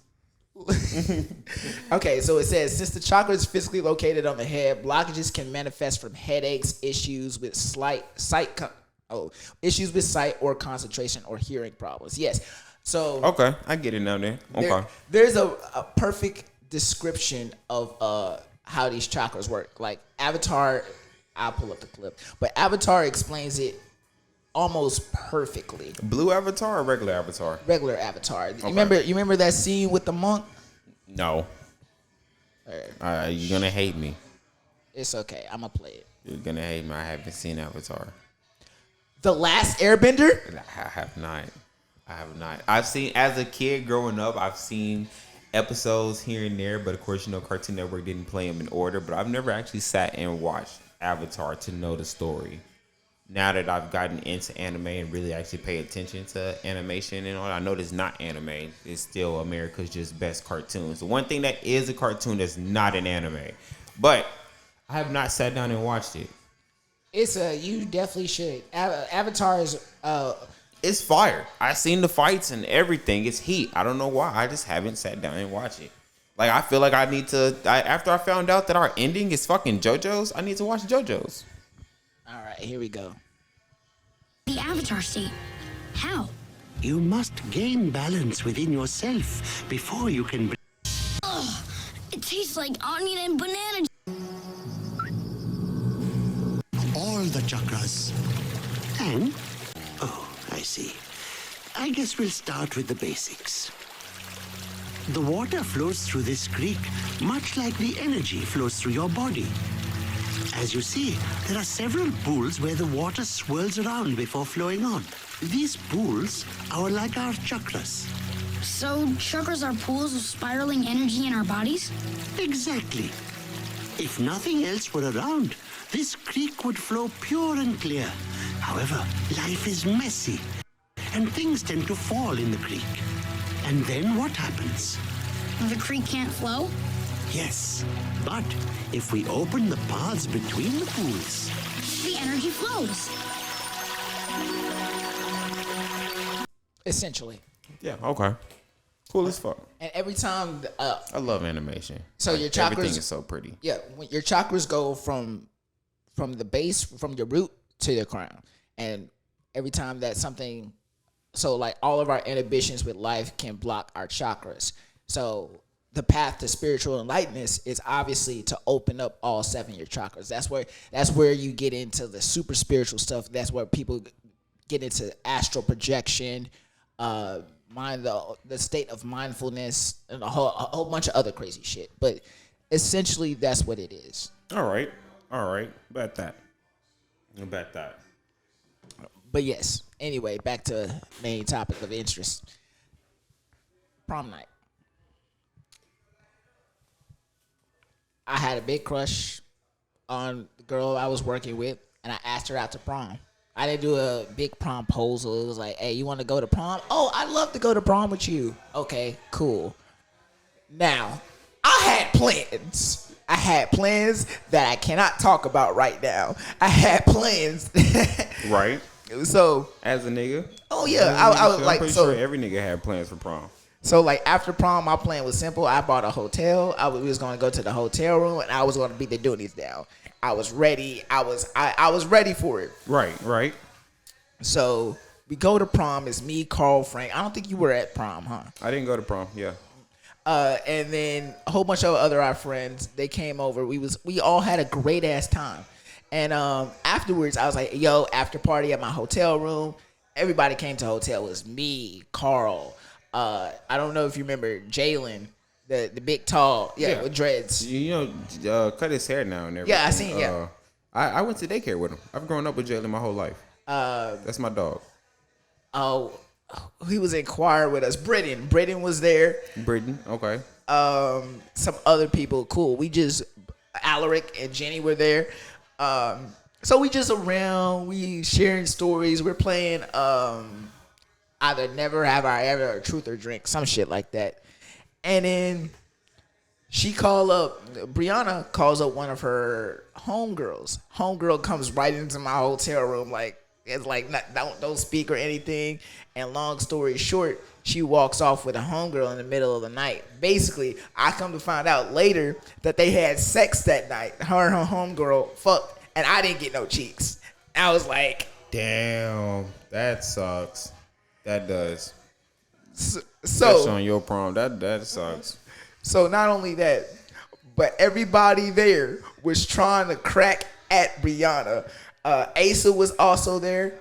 Okay, so it says, since the chakra is physically located on the head, blockages can manifest from headaches, issues with sight or concentration or hearing problems. Yes. So okay, I get it now. Then okay, there's a perfect description of how these chakras work. Like Avatar, I'll pull up the clip, but Avatar explains it almost perfectly. Blue Avatar or regular Avatar? Regular Avatar. Okay. You remember that scene with the monk? No. You're gonna hate me. It's okay. I'm gonna play it. You're gonna hate me. I haven't seen Avatar. The Last Airbender? I have not. I've seen, as a kid growing up, I've seen episodes here and there, but of course, you know, Cartoon Network didn't play them in order. But I've never actually sat and watched Avatar to know the story. Now that I've gotten into anime and really actually pay attention to animation and all, I know it's not anime. It's still America's just best cartoons. The one thing that is a cartoon that's not an anime. But I have not sat down and watched it. You definitely should. Avatar is it's fire. I've seen the fights and everything. It's heat. I don't know why. I just haven't sat down and watched it. Like, I feel like I need to, after I found out that our ending is fucking JoJo's, I need to watch JoJo's. All right, here we go. The Avatar state. How? You must gain balance within yourself before you can... Ugh, it tastes like onion and banana. All the chakras. And... Oh, I see. I guess we'll start with the basics. The water flows through this creek, much like the energy flows through your body. As you see, there are several pools where the water swirls around before flowing on. These pools are like our chakras. So chakras are pools of spiraling energy in our bodies? Exactly. If nothing else were around, this creek would flow pure and clear. However, life is messy, and things tend to fall in the creek. And then what happens? The creek can't flow? Yes, but if we open the paths between the pools, The energy flows. Essentially. Yeah. Okay. Cool as fuck. And every time, I love animation. So Like, your chakras, everything is so pretty. yeah, when your chakras go from the base, from your root to your crown, and every time that something, so like all of our inhibitions with life can block our chakras. So the path to spiritual enlightenment is obviously to open up all 7 of your chakras. That's where you get into the super spiritual stuff. That's where people get into astral projection, the state of mindfulness, and a whole bunch of other crazy shit. But essentially, that's what it is. All right. Bet that. But yes. Anyway, back to main topic of interest. Prom night. I had a big crush on the girl I was working with, and I asked her out to prom. I didn't do a big promposal. It was like, hey, you want to go to prom? Oh, I'd love to go to prom with you. Okay, cool. Now, I had plans. I had plans that I cannot talk about right now. I had plans. Right. So, as a nigga. Oh yeah, I was I'm like, pretty so sure every nigga had plans for prom. So like after prom, my plan was simple. I bought a hotel. We was going to go to the hotel room, and I was going to beat the Doonies down. I was ready. I was ready for it. Right. So we go to prom. It's me, Carl, Frank. I don't think you were at prom, huh? I didn't go to prom. Yeah. And then a whole bunch of our friends, they came over. We all had a great ass time. And afterwards, I was like, yo, after party at my hotel room. Everybody came to the hotel. It was me, Carl. I don't know if you remember Jalen, the big tall, with dreads. You know, cut his hair now and everything. Yeah, I seen. Yeah, I went to daycare with him. I've grown up with Jalen my whole life. That's my dog. Oh, he was in choir with us. Britton was there. Britton, okay. Some other people, cool. Alaric and Jenny were there. So we just around. We sharing stories. We're playing. Either Never Have I Ever or Truth or Drink, some shit like that. And then Brianna calls up one of her homegirls. Homegirl comes right into my hotel room, like, it's like, don't speak or anything. And long story short, she walks off with a homegirl in the middle of the night. Basically, I come to find out later that they had sex that night. Her and her homegirl fucked, and I didn't get no cheeks. I was like, damn, that sucks. That does. So that's on your prom. That sucks. So not only that, but everybody there was trying to crack at Brianna. Asa was also there.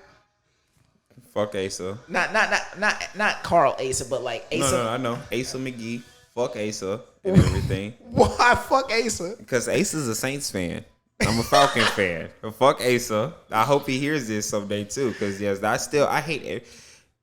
Fuck Asa. Not Carl Asa, but like Asa. No, I know Asa McGee. Fuck Asa and everything. Why fuck Asa? Because Asa's a Saints fan. I'm a Falcon fan. Fuck Asa. I hope he hears this someday too. Because yes, I hate it.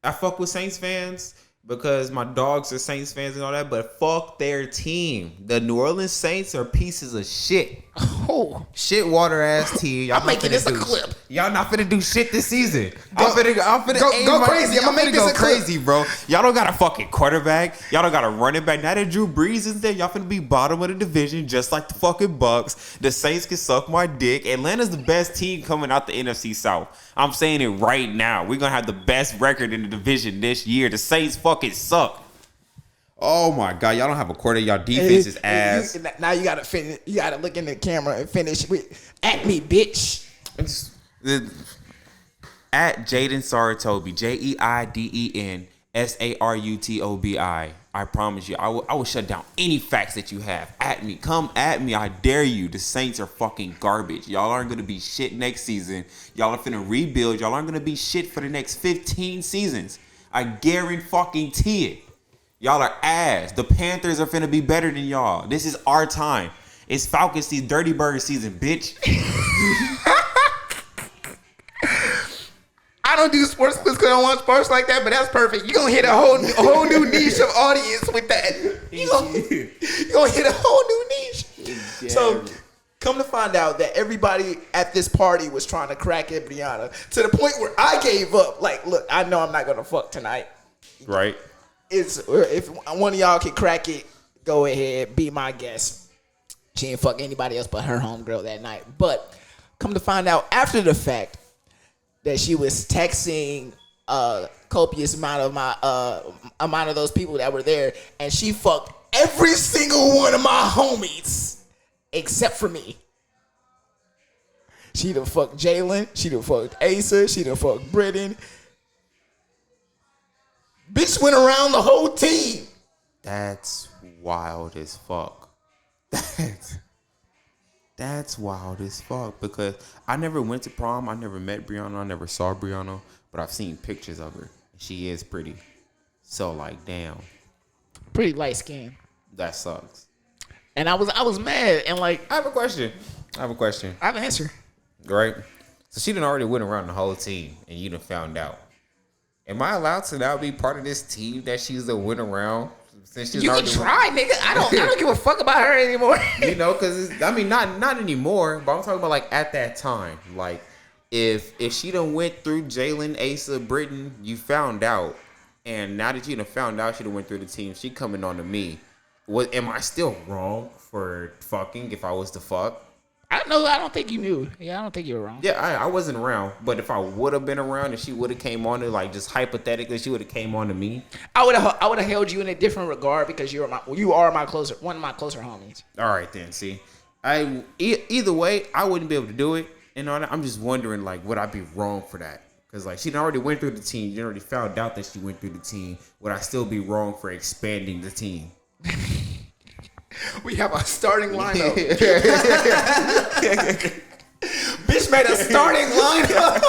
I fuck with Saints fans because my dogs are Saints fans and all that, but fuck their team. The New Orleans Saints are pieces of shit. Oh. Shit water ass team. Y'all I'm making this a clip. Y'all not finna do shit this season. I'm finna go crazy. I'm gonna make this a crazy, bro. Y'all don't got a fucking quarterback. Y'all don't got a running back. Now that Drew Brees is there, y'all finna be bottom of the division just like the fucking Bucks. The Saints can suck my dick. Atlanta's the best team coming out the NFC South. I'm saying it right now. We're gonna have the best record in the division this year. The Saints fucking suck. Oh my God, y'all don't have a quarter. Y'all defense is ass. Now you gotta finish. You gotta look in the camera and finish with "at me, bitch." At Jaden Saratobi, JEIDEN SARUTOBI. I promise you, I will shut down any facts that you have. At me, come at me. I dare you. The Saints are fucking garbage. Y'all aren't gonna be shit next season. Y'all are finna rebuild. Y'all aren't gonna be shit for the next 15 seasons. I guarantee it. Y'all are ass. The Panthers are finna be better than y'all. This is our time. It's Falcons season, Dirty Bird season, bitch. I don't do sports because I don't want sports like that, but that's perfect. You're gonna hit a whole new niche of audience with that. You're gonna hit a whole new niche. Yeah. So come to find out that everybody at this party was trying to crack at Brianna to the point where I gave up. Like, look, I know I'm not gonna fuck tonight. Right. if one of y'all can crack it, go ahead, be my guest. She ain't fuck anybody else but her homegirl that night. But come to find out after the fact that she was texting a copious amount of those people that were there, and she fucked every single one of my homies except for me. She done fucked Jalen. She done fucked Asa. She done fucked Britton. Bitch went around the whole team. That's wild as fuck. That's wild as fuck, because I never went to prom. I never met Brianna. I never saw Brianna, but I've seen pictures of her. She is pretty. So like, damn. Pretty light skinned. That sucks. And I was mad, and like, I have a question. I have an answer. Right? So she done already went around the whole team, and you done found out. Am I allowed to now be part of this team that she's the win around? Since she's You can try, nigga. I don't give a fuck about her anymore. You know, because I mean, not anymore. But I'm talking about like at that time, like if she done went through Jalen, Asa, Britton, you found out, and now that you done found out she done went through the team, she coming on to me. What am I still wrong for fucking if I was to fuck? I don't think you knew. Yeah, I don't think you were wrong. Yeah, I wasn't around, but if I would have been around and she would have came on to, like, just hypothetically, she would have came on to me. I would have held you in a different regard because you are one of my closer homies. All right then. See, either way, I wouldn't be able to do it. And I'm just wondering, like, would I be wrong for that? Because like she already went through the team. You already found out that she went through the team. Would I still be wrong for expanding the team? We have a starting lineup. Bitch made a starting lineup.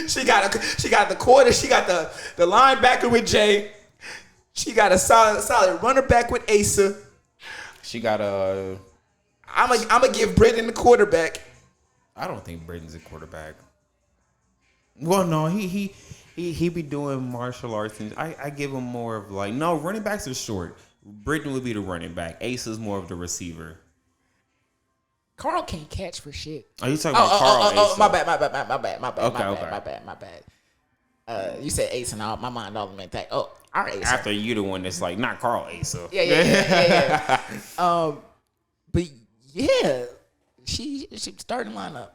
She got the quarter. She got the linebacker with Jay. She got a solid runner back with Asa. She got a. I'm gonna give Britton the quarterback. I don't think Britton's a quarterback. Well, no, he be doing martial arts, and I give him more of like, no, running backs are short. Britton would be the running back. Asa's more of the receiver. Carl can't catch for shit. Are you talking about Carl? Oh, my bad. You said Asa, and my mind all went back. Oh, our Asa. After you the one that's like, not Carl Asa. Yeah. But yeah, she starting lineup.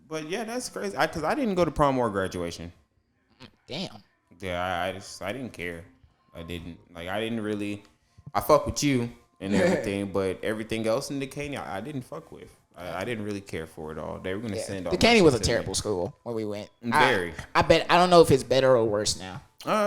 But yeah, that's crazy. Because I didn't go to prom or graduation. Damn. Yeah, I didn't care. I didn't really. I fuck with you and everything, but everything else in Decaney, I didn't fuck with. I didn't really care for it all. They were gonna send all. Decaney was a terrible school when we went. Very. I don't know if it's better or worse now.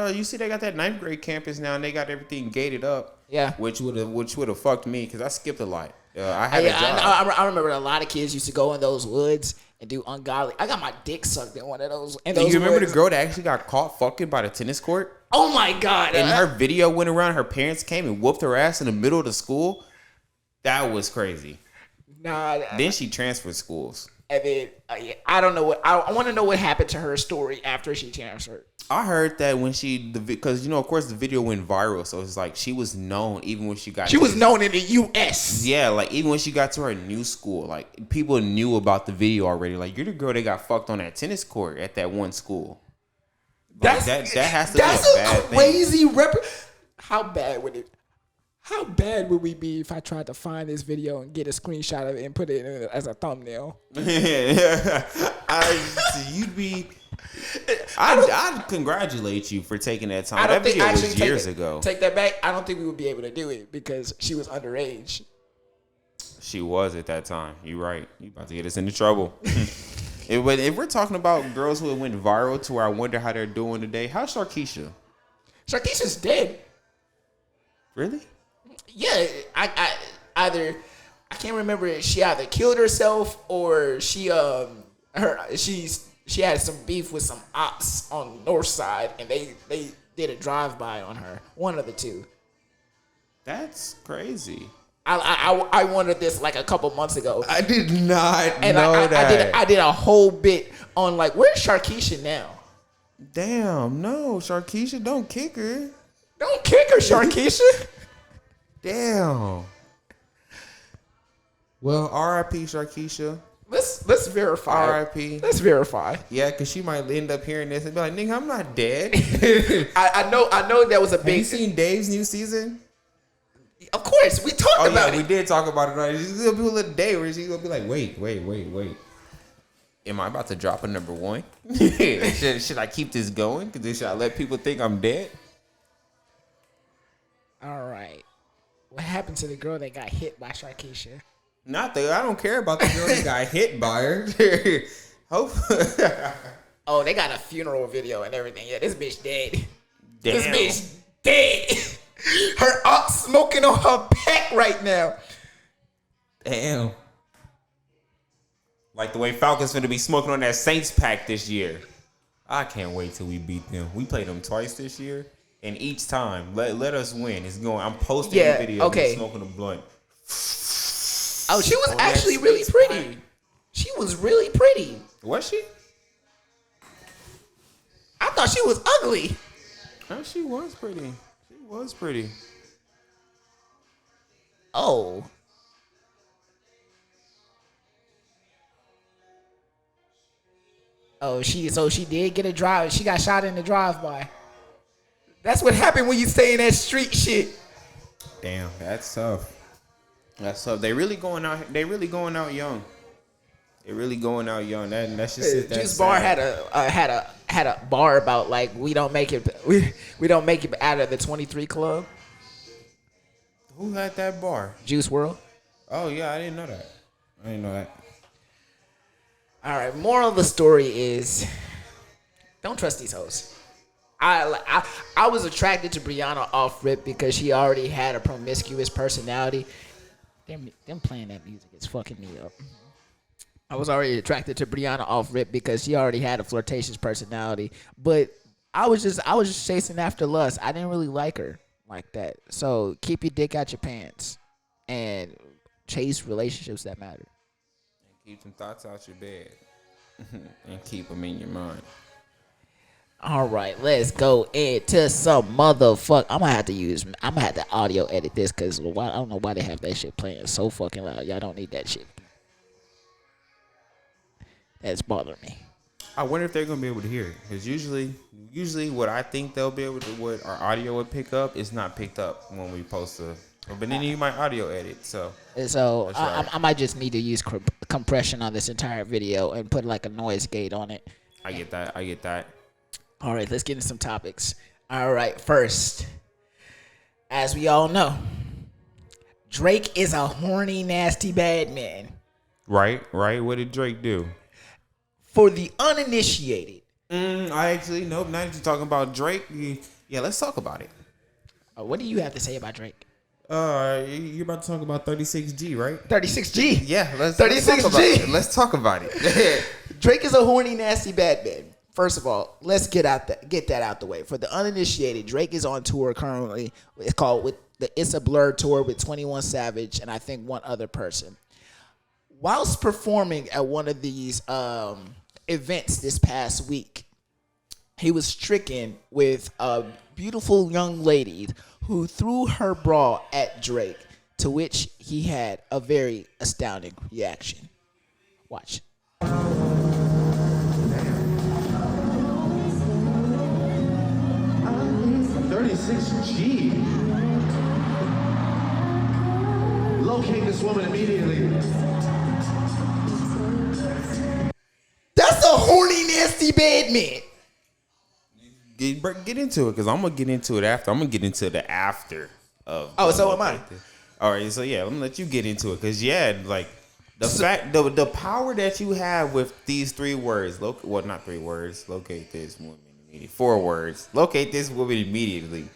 You see, they got that 9th grade campus now, and they got everything gated up. Yeah. Which would have fucked me because I skipped a lot. I had a job. I remember a lot of kids used to go in those woods and do ungodly. I got my dick sucked in one of those. Do you remember the girl that actually got caught fucking by the tennis court? Oh my God! And her video went around. Her parents came and whooped her ass in the middle of the school. That was crazy. Nah. Then she transferred schools. And then I don't know what I want to know what happened to her story after she transferred. I heard that when because of course the video went viral, so it's like she was known even when she got. She was known in the U.S. Yeah, like even when she got to her new school, like people knew about the video already. Like, you're the girl that got fucked on that tennis court at that one school. Like, that has to be a bad crazy How bad would we be if I tried to find this video and get a screenshot of it and put it in as a thumbnail? You'd be. I'd congratulate you for taking that time. That video was years ago. Take that back. I don't think we would be able to do it because she was underage. She was at that time. You're right. You about to get us into trouble. If we're talking about girls who went viral to where I wonder how they're doing today, how's Sharkeisha? Sharkeisha's dead. Really? Yeah, I can't remember. She either killed herself or she had some beef with some ops on the north side, and they did a drive-by on her. One of the two. That's crazy. I wondered this like a couple months ago. I did not know that. I did a whole bit on like, where's Sharkeisha now? Damn, no, Sharkeisha, don't kick her. Don't kick her, Sharkeisha. Damn. Well, R.I.P. Sharkeisha. Let's verify. R.I.P. Let's verify. Yeah, because she might end up hearing this and be like, nigga, I'm not dead. I know that was a Have big. you seen Dave's new season? Of course, we talked about We it. did talk about it. Right? She's gonna be a little day where she's gonna be like, wait. Am I about to drop a number one? should I keep this going? Should I let people think I'm dead? All right. What happened to the girl that got hit by Sharkeisha? Not that I don't care about the girl that got hit by her. Hope. Oh, they got a funeral video and everything. Yeah, this bitch dead. Damn. This bitch dead. Her aunt smoking on her back right now. Damn. Like the way Falcons finna be smoking on that Saints pack this year. I can't wait till we beat them. We played them twice this year, and each time, let us win. It's going. I'm posting the video. Okay. Smoking a blunt. Oh, she was actually really pretty. She was really pretty. Was she? I thought she was ugly. Oh, she was pretty. She was pretty. Oh. Oh, she did get a drive. She got shot in the drive-by. That's what happened when you stay in that street shit. Damn, that's tough. That's tough. They really going out. They really going out young. They really going out young. That's just it. Juice Bar had a bar about like we don't make it out of the 23 club. Who had that bar? Juice World. Oh yeah, I didn't know that. All right. Moral of the story is, don't trust these hoes. I was attracted to Brianna off rip because she already had a promiscuous personality. Them playing that music is fucking me up. I was already attracted to Brianna off rip because she already had a flirtatious personality. But I was just chasing after lust. I didn't really like her like that. So keep your dick out your pants and chase relationships that matter. Keep some thoughts out your bed and keep them in your mind. All right, let's go into some motherfucker. I'm gonna have to audio edit this because I don't know why they have that shit playing so fucking loud. Y'all don't need that shit. That's bothering me. I wonder if they're gonna be able to hear it because usually what I think they'll be able to, what our audio would pick up, is not picked up when we post but then you might audio edit. So I might just need to use compression on this entire video and put like a noise gate on it. I get that. All right, let's get into some topics. All right, first, as we all know, Drake is a horny, nasty bad man. Right. What did Drake do? For the uninitiated. I actually nope. Now that you're talking about Drake, yeah, let's talk about it. What do you have to say about Drake? You're about to talk about 36G, right? 36G. Yeah, let's 36G. Let's talk about it. Drake is a horny, nasty bad man. First of all, let's get that out the way. For the uninitiated, Drake is on tour currently. It's called It's a Blur tour with 21 Savage and I think one other person. Whilst performing at one of these events this past week, he was stricken with a beautiful young lady who threw her bra at Drake, to which he had a very astounding reaction. Watch. 36G. Locate this woman immediately. That's a horny, nasty bad man. Get into it because I'm gonna get into it after. I'm gonna get into the after of. Oh, so am I. All right, so yeah, I'm gonna let you get into it because like the power that you have with these 3 words. Not 3 words. Locate this woman immediately. 4 words. Locate this woman immediately.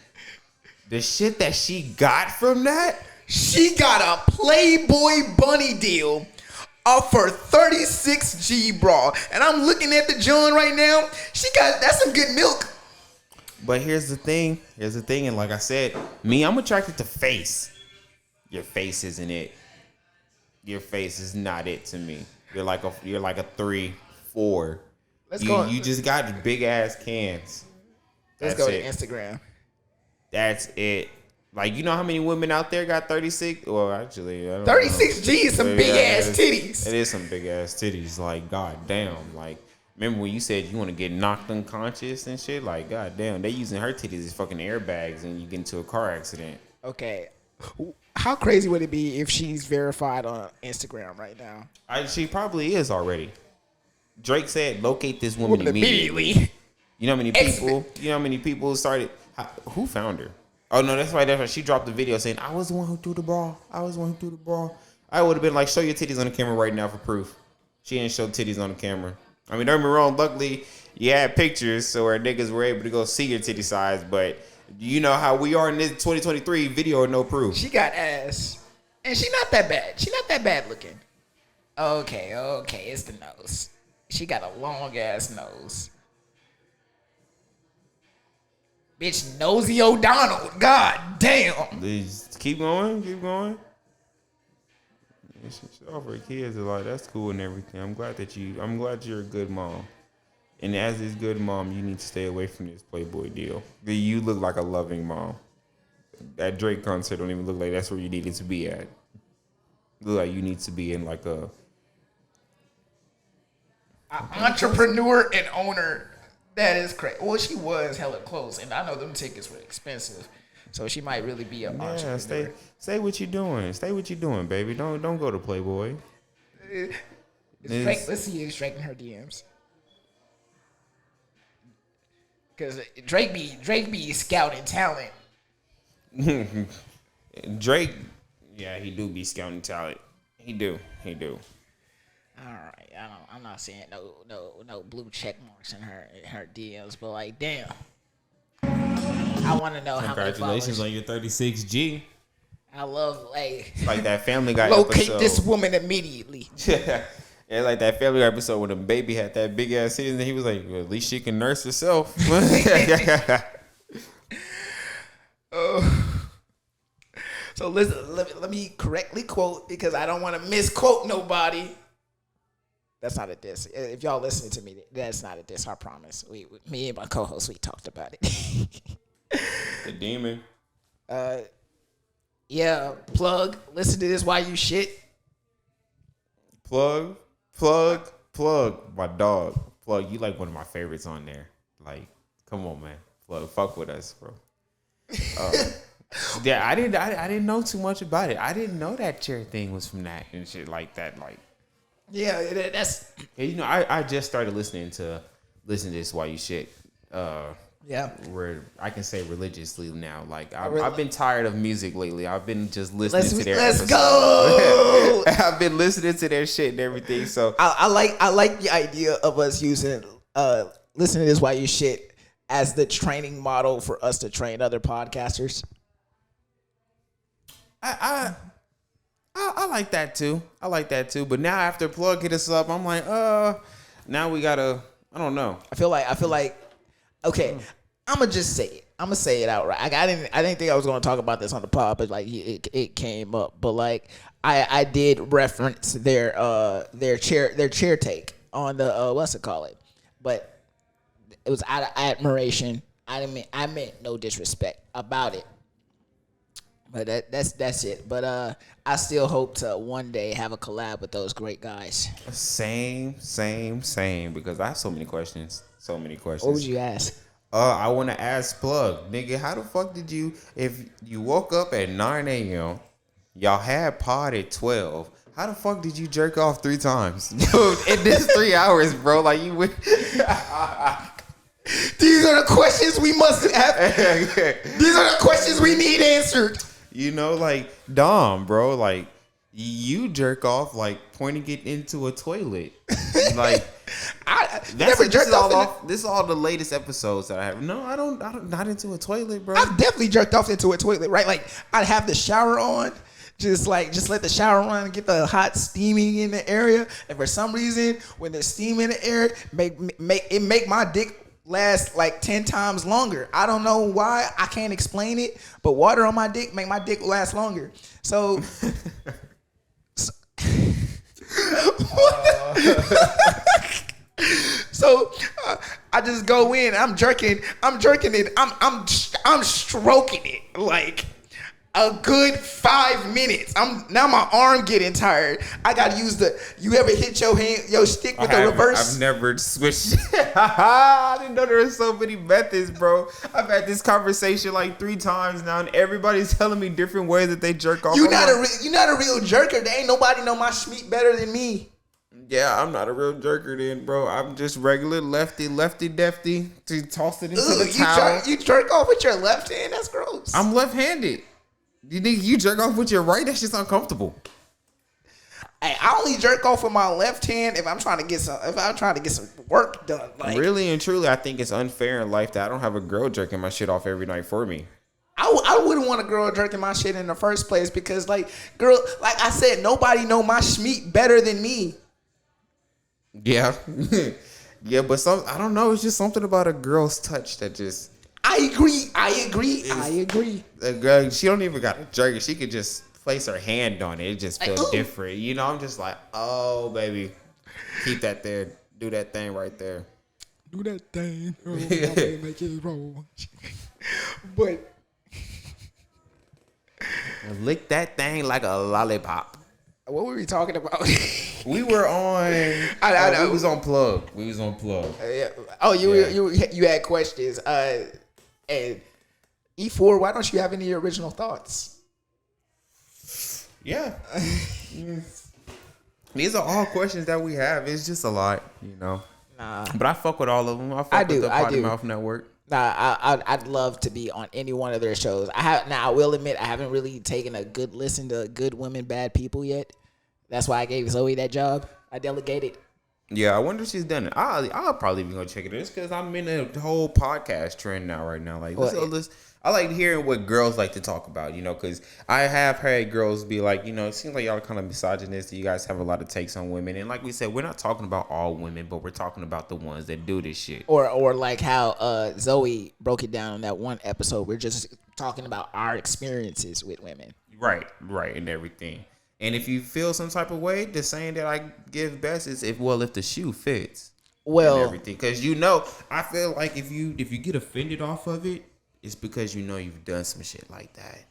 The shit that she got from that. She got a Playboy bunny deal off her 36G bra. And I'm looking at the John right now. That's some good milk. But here's the thing. And like I said, I'm attracted to face. Your face isn't it. Your face is not it to me. You're like a 3, 4. You just got big ass cans. Let's go to Instagram. That's it. Like, you know how many women out there got 36? Well, actually, I don't 36 G is some big ass titties. It is some big ass titties. Like, goddamn. Like, remember when you said you want to get knocked unconscious and shit? Like, goddamn, they using her titties as fucking airbags and you get into a car accident. Okay. How crazy would it be if she's verified on Instagram right now? She probably is already. Drake said, locate this woman immediately. You know how many people? You know how many people started? Who found her? Oh no, that's right. She dropped the video saying, "I was the one who threw the ball. I was the one who threw the ball." I would have been like, "Show your titties on the camera right now for proof." She didn't show titties on the camera. I mean, don't get me wrong. Luckily, you had pictures so our niggas were able to go see your titty size. But you know how we are in this 2023, video or no proof. She got ass, and she not that bad. She not that bad looking. Okay, it's the nose. She got a long ass nose. Bitch, Nosy O'Donnell. God damn. Just keep going. All for kids are like, that's cool and everything. I'm glad you're a good mom. And as this good mom, you need to stay away from this Playboy deal. You look like a loving mom. That Drake concert don't even look like that's where you needed to be at. Look like you need to be in like a entrepreneur and owner. That is crazy. Well, she was hella close, and I know them tickets were expensive, so she might really be an entrepreneur. Stay what you doing. Stay what you doing, baby. Don't go to Playboy. Let's see if Drake in her DMs, because Drake be scouting talent. Drake, yeah, he do be scouting talent. He do. All right, I'm not saying no blue check marks in her DMs, but like, damn, I want to know how many Congratulations on your 36G. I love like that Family Guy locate episode. this woman immediately. Yeah, like that Family Guy episode when the baby had that big ass head, and he was like, well, at least she can nurse herself. So listen, let me correctly quote because I don't want to misquote nobody. That's not a diss. If y'all listening to me, that's not a diss. I promise. Me and my co-host, we talked about it. The demon. Yeah. Plug. Listen to this while you shit. Plug. My dog. Plug. You like one of my favorites on there. Like, come on, man. Plug. Fuck with us, bro. Yeah, I didn't know too much about it. I didn't know that chair thing was from that and shit like that. Like. Yeah, that's. You know, I just started listening to this while you shit. Yeah. Where I can say religiously now. Like I've been tired of music lately. I've been just listening to their. Let's go. I've been listening to their shit and everything. So I like the idea of us using listening to this while you shit as the training model for us to train other podcasters. I like that too. But now after Plug hit us up, I'm like, now we gotta. I don't know. I feel like, okay, I'ma just say it. I'ma say it outright. I didn't think I was gonna talk about this on the pod, but like it came up. But like I did reference their chair take on the what's it called? But it was out of admiration. I meant no disrespect about it. But that's it. But I still hope to one day have a collab with those great guys. Same. Because I have so many questions. What would you ask? I want to ask Plug, nigga, how the fuck did you, if you woke up at 9 a.m., y'all had pod at 12, how the fuck did you jerk off 3 times? In this 3 hours, bro, like you would. These are the questions we must have. These are the questions we need answered. You know, like, Dom, bro, like, you jerk off, like, pointing it into a toilet. Like, I never jerked off. This is all the latest episodes that I have. No, I don't, not into a toilet, bro. I've definitely jerked off into a toilet, right? Like, I'd have the shower on, just let the shower run and get the hot steaming in the area. And for some reason, when there's steam in the air, make my dick last like 10 times longer. I don't know why. I can't explain it, but water on my dick make my dick last longer. So I just go in. I'm jerking it. I'm stroking it. Like a good 5 minutes. Now my arm getting tired. I gotta use you ever hit your stick with the reverse? I've never switched. I didn't know there were so many methods, bro. I've had this conversation like 3 times now, and everybody's telling me different ways that they jerk off. You not a real jerker. There ain't nobody know my schmeat better than me. Yeah, I'm not a real jerker then, bro. I'm just regular lefty defty to toss it into the towel. You jerk off with your left hand? That's gross. I'm left-handed. You think you jerk off with your right? That's just uncomfortable. Hey, I only jerk off with my left hand if I'm trying to get some work done. Like, Really and truly, I think it's unfair in life that I don't have a girl jerking my shit off every night for me. I wouldn't want a girl jerking my shit in the first place because, like I said, nobody know my schmeat better than me. Yeah. Yeah, but I don't know. It's just something about a girl's touch that just... I agree. A girl, she don't even got to jerk it. She could just place her hand on it. It just feels different. You know, I'm just like, oh, baby. Keep that there. Do that thing right there. Do that thing. Oh, make it roll. But... Lick that thing like a lollipop. What were we talking about? We were on. I we was on plug. Yeah. Oh, you had questions. And E4, why don't you have any original thoughts? Yeah. These are all questions that we have. It's just a lot, you know. Nah. But I fuck with all of them. I do. The Potty Mouth Network. Nah, I'd love to be on any one of their shows. I will admit I haven't really taken a good listen to Good Women, Bad People yet. That's why I gave Zoe that job. I delegated. Yeah, I wonder if she's done it. I'll probably be gonna check it out just because I'm in a whole podcast trend right now. Like, I like hearing what girls like to talk about, you know, because I have heard girls be like, you know, it seems like y'all are kind of misogynistic. You guys have a lot of takes on women, and like we said, we're not talking about all women, but we're talking about the ones that do this shit. Or like how Zoe broke it down in that one episode. We're just talking about our experiences with women. Right, and everything. And if you feel some type of way, the saying that I give best is if the shoe fits. Well, and everything, because you know, I feel like if you get offended off of it, it's because you know you've done some shit like that.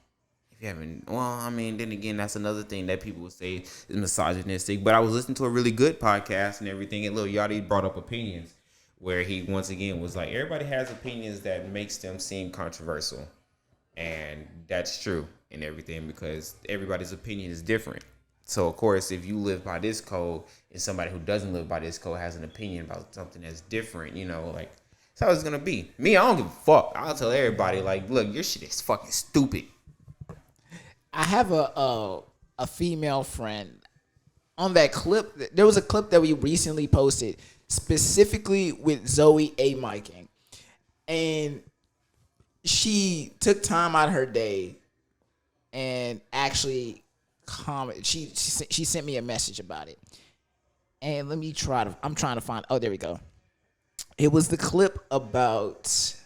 If you haven't, well, I mean, then again, that's another thing that people would say is misogynistic. But I was listening to a really good podcast and everything, and Lil Yachty brought up opinions where he once again was like, everybody has opinions that makes them seem controversial, and that's true and everything because everybody's opinion is different. So of course, if you live by this code and somebody who doesn't live by this code has an opinion about something that's different, you know, like that's how it's gonna be. Me, I don't give a fuck. I'll tell everybody, like, look, your shit is fucking stupid. I have a female friend. On that clip, there was a clip that we recently posted specifically with Zoe A-miking, and she took time out of her day and actually comment. She sent me a message about it, and I'm trying to find. Oh, there we go. It was the clip about.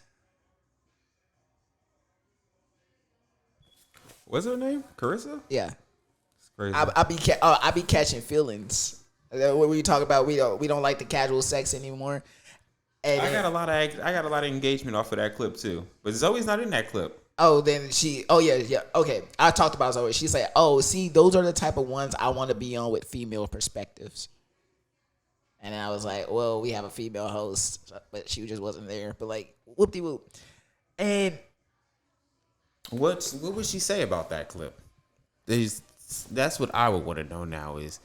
What's her name? Carissa? Yeah. It's crazy. I be catching feelings. What we talk about, we don't like the casual sex anymore. And I got a lot of engagement off of that clip too. But Zoe's not in that clip. Yeah. Okay, I talked about Zoe. She said, "Oh, see, those are the type of ones I want to be on with female perspectives." And I was like, "Well, we have a female host, but she just wasn't there." But like, whoop de whoop. And what would she say about that clip? That's what I would want to know now. Is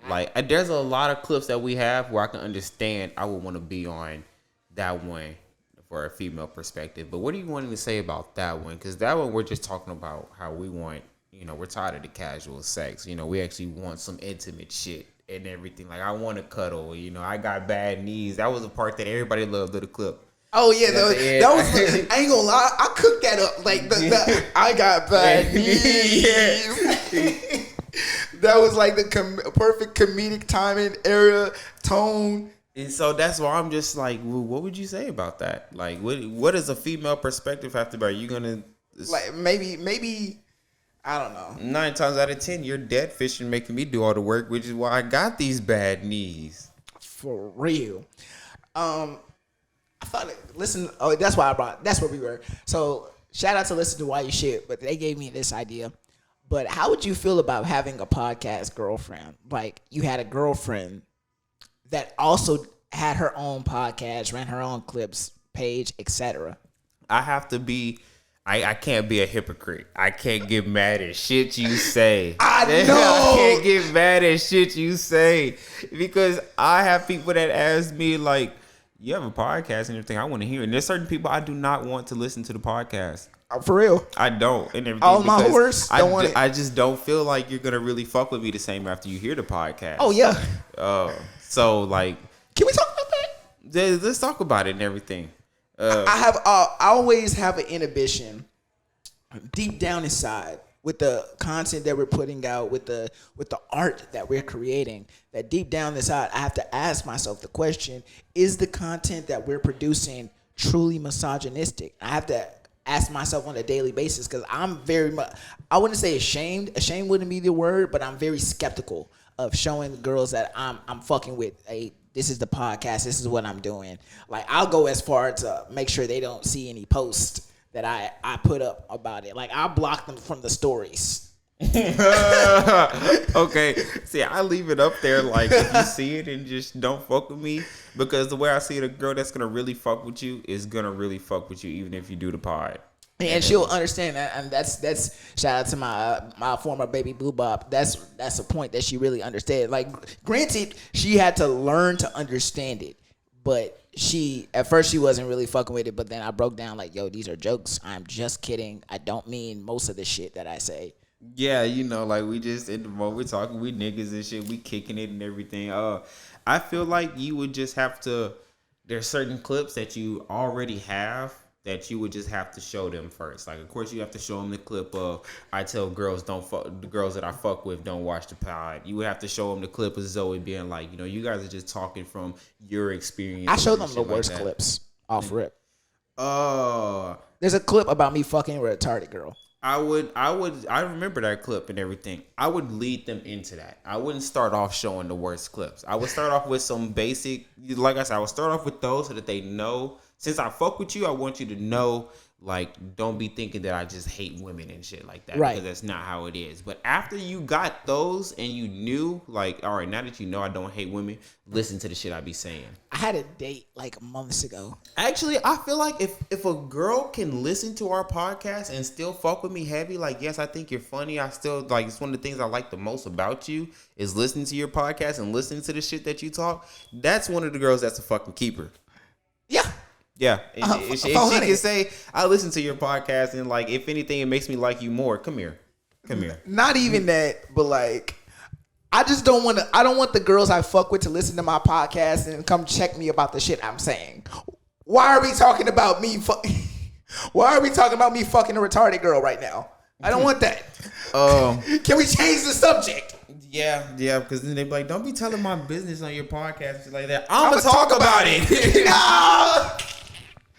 like, there's a lot of clips that we have where I can understand I would want to be on that one for a female perspective. But what are you wanting to say about that one? Because that one, we're just talking about how we want, you know, we're tired of the casual sex. You know, we actually want some intimate shit and everything. Like, I want to cuddle. You know, I got bad knees. That was the part that everybody loved of the clip. Oh yeah, that was. I ain't gonna lie, I cooked that up. Like the I got bad knees. Yeah. That was like the perfect comedic timing, era, tone. And so that's why I'm just like, well, what would you say about that? Like, what does a female perspective have to be? Are you gonna like maybe I don't know. 9 times out of 10, you're dead fishing, making me do all the work, which is why I got these bad knees. For real. I thought. Listen. Oh, that's why I brought. That's where we were. So shout out to Listen to Why You Shit, but they gave me this idea. But how would you feel about having a podcast girlfriend? Like you had a girlfriend that also had her own podcast, ran her own clips page, etc. I have to be. I can't be a hypocrite. I can't get mad at shit you say. I know. I can't get mad at shit you say because I have people that ask me like, "You have a podcast and everything. I want to hear it." And there's certain people I do not want to listen to the podcast. For real. I don't. And everything. All my horse don't want it. I just don't feel like you're gonna really fuck with me the same after you hear the podcast. Oh yeah. So like, can we talk about that? Let's talk about it and everything. I always have an inhibition deep down inside with the content that we're putting out, with the art that we're creating. That deep down inside, I have to ask myself the question: is the content that we're producing truly misogynistic? I have to ask myself on a daily basis because I'm very much, I wouldn't say ashamed. Ashamed wouldn't be the word, but I'm very skeptical of showing the girls that I'm fucking with this is the podcast, this is what I'm doing. Like I'll go as far to make sure they don't see any posts that I put up about it. Like I'll block them from the stories. Okay. See, I leave it up there like if you see it and just don't fuck with me, because the way I see it, a girl that's gonna really fuck with you is gonna really fuck with you even if you do the pod. And she'll understand that, and that's shout out to my former baby Blue Bob. That's a point that she really understood. Like, granted, she had to learn to understand it, but at first she wasn't really fucking with it. But then I broke down like, yo, these are jokes. I'm just kidding. I don't mean most of the shit that I say. Yeah, like we just in the moment we're talking, we niggas and shit, we kicking it and everything. I feel like you would just have to. There's certain clips that you already have that you would just have to show them first. Like, of course, you have to show them the clip of I tell girls the girls that I fuck with don't watch the pod. You would have to show them the clip of Zoe being like, you guys are just talking from your experience. I show them the worst clips off rip. There's a clip about me fucking with a retarded girl. I remember that clip and everything. I would lead them into that. I wouldn't start off showing the worst clips. I would start off with some basic, like I said, I would start off with those so that they know. Since I fuck with you, I want you to know, like, don't be thinking that I just hate women and shit like that. Right. Because that's not how it is. But after you got those and you knew, like, all right, now that you know I don't hate women, listen to the shit I be saying. I had a date like months ago. Actually, I feel like if a girl can listen to our podcast and still fuck with me heavy, like, yes, I think you're funny. I still, like, it's one of the things I like the most about you is listening to your podcast and listening to the shit that you talk. That's one of the girls that's a fucking keeper. Yeah. Yeah, if she can say, I listen to your podcast and like, if anything, it makes me like you more. Come here. Not even that, but like, I don't want the girls I fuck with to listen to my podcast and come check me about the shit I'm saying. Why are we talking about me? Why are we talking about me fucking a retarded girl right now? I don't want that. Can we change the subject? Yeah, because then they be like, don't be telling my business on your podcast and shit like that. I'm gonna talk about it. No.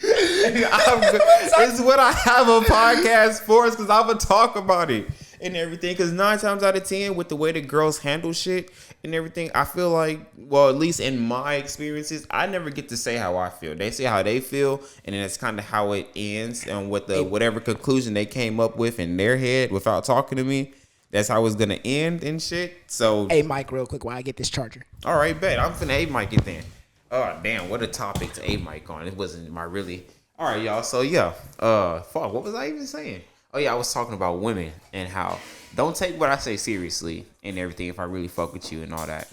It's what I have a podcast for, is because I'm gonna talk about it and everything. Because 9 times out of 10, with the way that girls handle shit and everything, I feel like, well, at least in my experiences, I never get to say how I feel. They say how they feel, and then that's kind of how it ends, and with the whatever conclusion they came up with in their head without talking to me. That's how it's gonna end and shit. So, hey, Mike, real quick, while I get this charger. All right, bet. I'm finna A-Mike it then. Oh, damn, what a topic to A-Mike on. It wasn't my really... All right, y'all. So, yeah. Fuck, what was I even saying? Oh, yeah, I was talking about women and how don't take what I say seriously and everything if I really fuck with you and all that.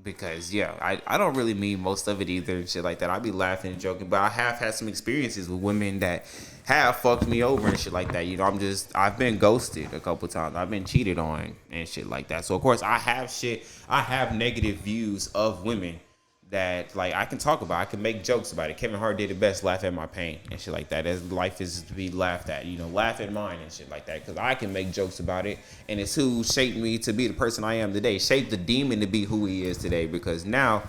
Because, yeah, I don't really mean most of it either and shit like that. I be laughing and joking, but I have had some experiences with women that have fucked me over and shit like that. I've been ghosted a couple times. I've been cheated on and shit like that. So, of course, I have negative views of women that, like, I can talk about. I can make jokes about it. Kevin Hart did it best, laugh at my pain and shit like that. As life is to be laughed at, laugh at mine and shit like that. Because I can make jokes about it, and it's who shaped me to be the person I am today. Shaped the demon to be who he is today. Because now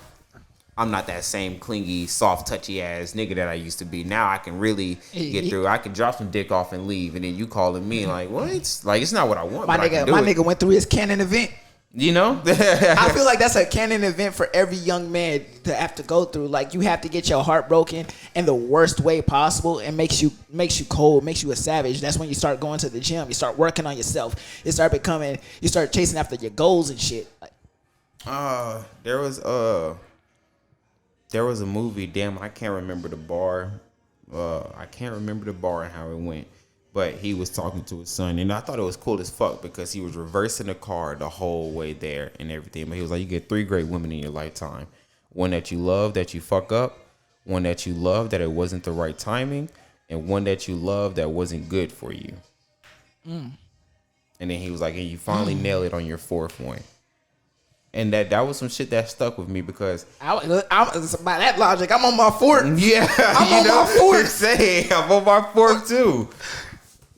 I'm not that same clingy, soft, touchy ass nigga that I used to be. Now I can really get through. I can drop some dick off and leave, and then you calling me like, what? Like, it's not what I want. My nigga went through his canon event. You know? I feel like that's a canon event for every young man to have to go through. Like, you have to get your heart broken in the worst way possible, and makes you cold, makes you a savage. That's when you start going to the gym. You start working on yourself. You start chasing after your goals and shit. Like, there was a movie. Damn, I can't remember the bar. I can't remember the bar and how it went. But he was talking to his son, and I thought it was cool as fuck because he was reversing the car the whole way there and everything. But he was like, you get 3 great women in your lifetime. One that you love that you fuck up, one that you love that it wasn't the right timing, and one that you love that wasn't good for you. And then he was like, and you finally nail it on your 4th one. And that was some shit that stuck with me because by that logic, I'm on my 4th. Yeah, I'm on my 4th. I'm on my 4th too.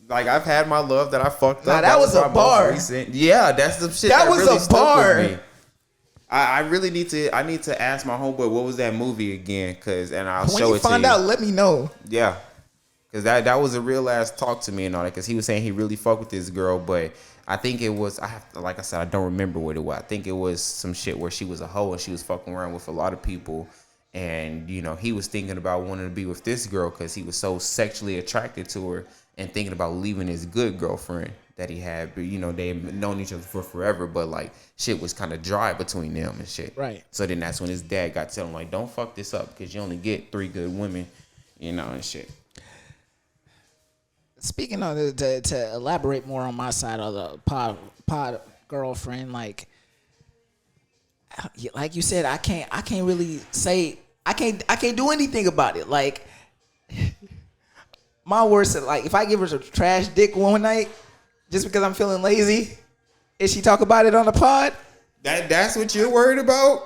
Like, I've had my love that I fucked up. That was a bar. Yeah, that's the shit That that was really a stuck bar. with me. I really need to ask my homeboy what was that movie again, I'll When show you it to you. find out, let me know. Yeah, because that was a real ass talk to me and all that. Because he was saying he really fucked with this girl, but I think it was like I said, I don't remember what it was. I think it was some shit where she was a hoe and she was fucking around with a lot of people, and you know he was thinking about wanting to be with this girl because he was so sexually attracted to her and thinking about leaving his good girlfriend that he had. But you know they had known each other for forever, but like shit was kind of dry between them and shit. Right. So then that's when his dad got telling him like, don't fuck this up because you only get 3 good women, you know, and shit. Speaking of to elaborate more on my side of the pod girlfriend, like you said, I can't really say I can't do anything about it. Like, my worst, like if I give her a trash dick one night just because I'm feeling lazy, and she talk about it on the pod, that's what you're worried about.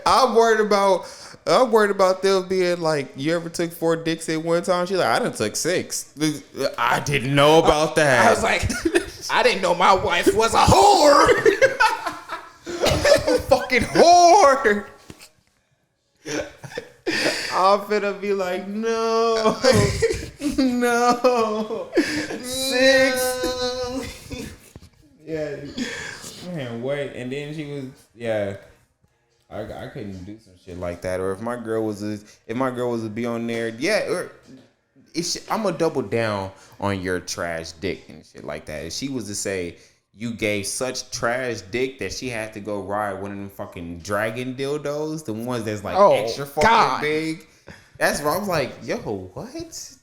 I'm worried about them being like, you ever took 4 dicks at one time? She's like, I done took 6. I didn't know about that. I was like, I didn't know my wife was a whore. A fucking whore. I'm finna be like, no. 6. Yeah. Man, wait. And then she was, yeah. I couldn't do some shit like that. Or if my girl was to be on there, yeah, or I'm gonna double down on your trash dick and shit like that. If she was to say you gave such trash dick that she had to go ride one of them fucking dragon dildos, the ones that's like extra fucking big. That's where I was like, yo, what?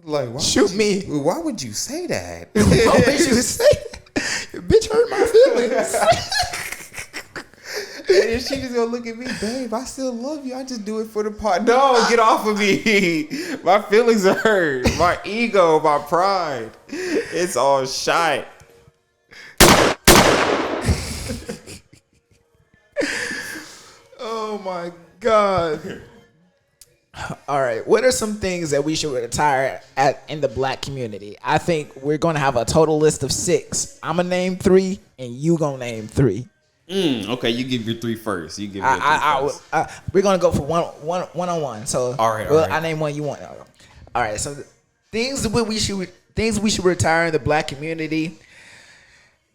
Like, why Shoot me. Why would you say that? Why would you say that? Bitch hurt my feelings. And then she just gonna look at me, babe, I still love you. I just do it for the part. No, get off of me. My feelings are hurt. My ego, my pride. It's all shite. Oh my God. All right. What are some things that we should retire in the black community? I think we're going to have a total list of 6. I'm going to name 3 and you going to name 3. Okay, you give your 3 first. You give your 3 first. We're gonna go for one on one. So all right. I name one, you want. All right. So things we should retire in the black community,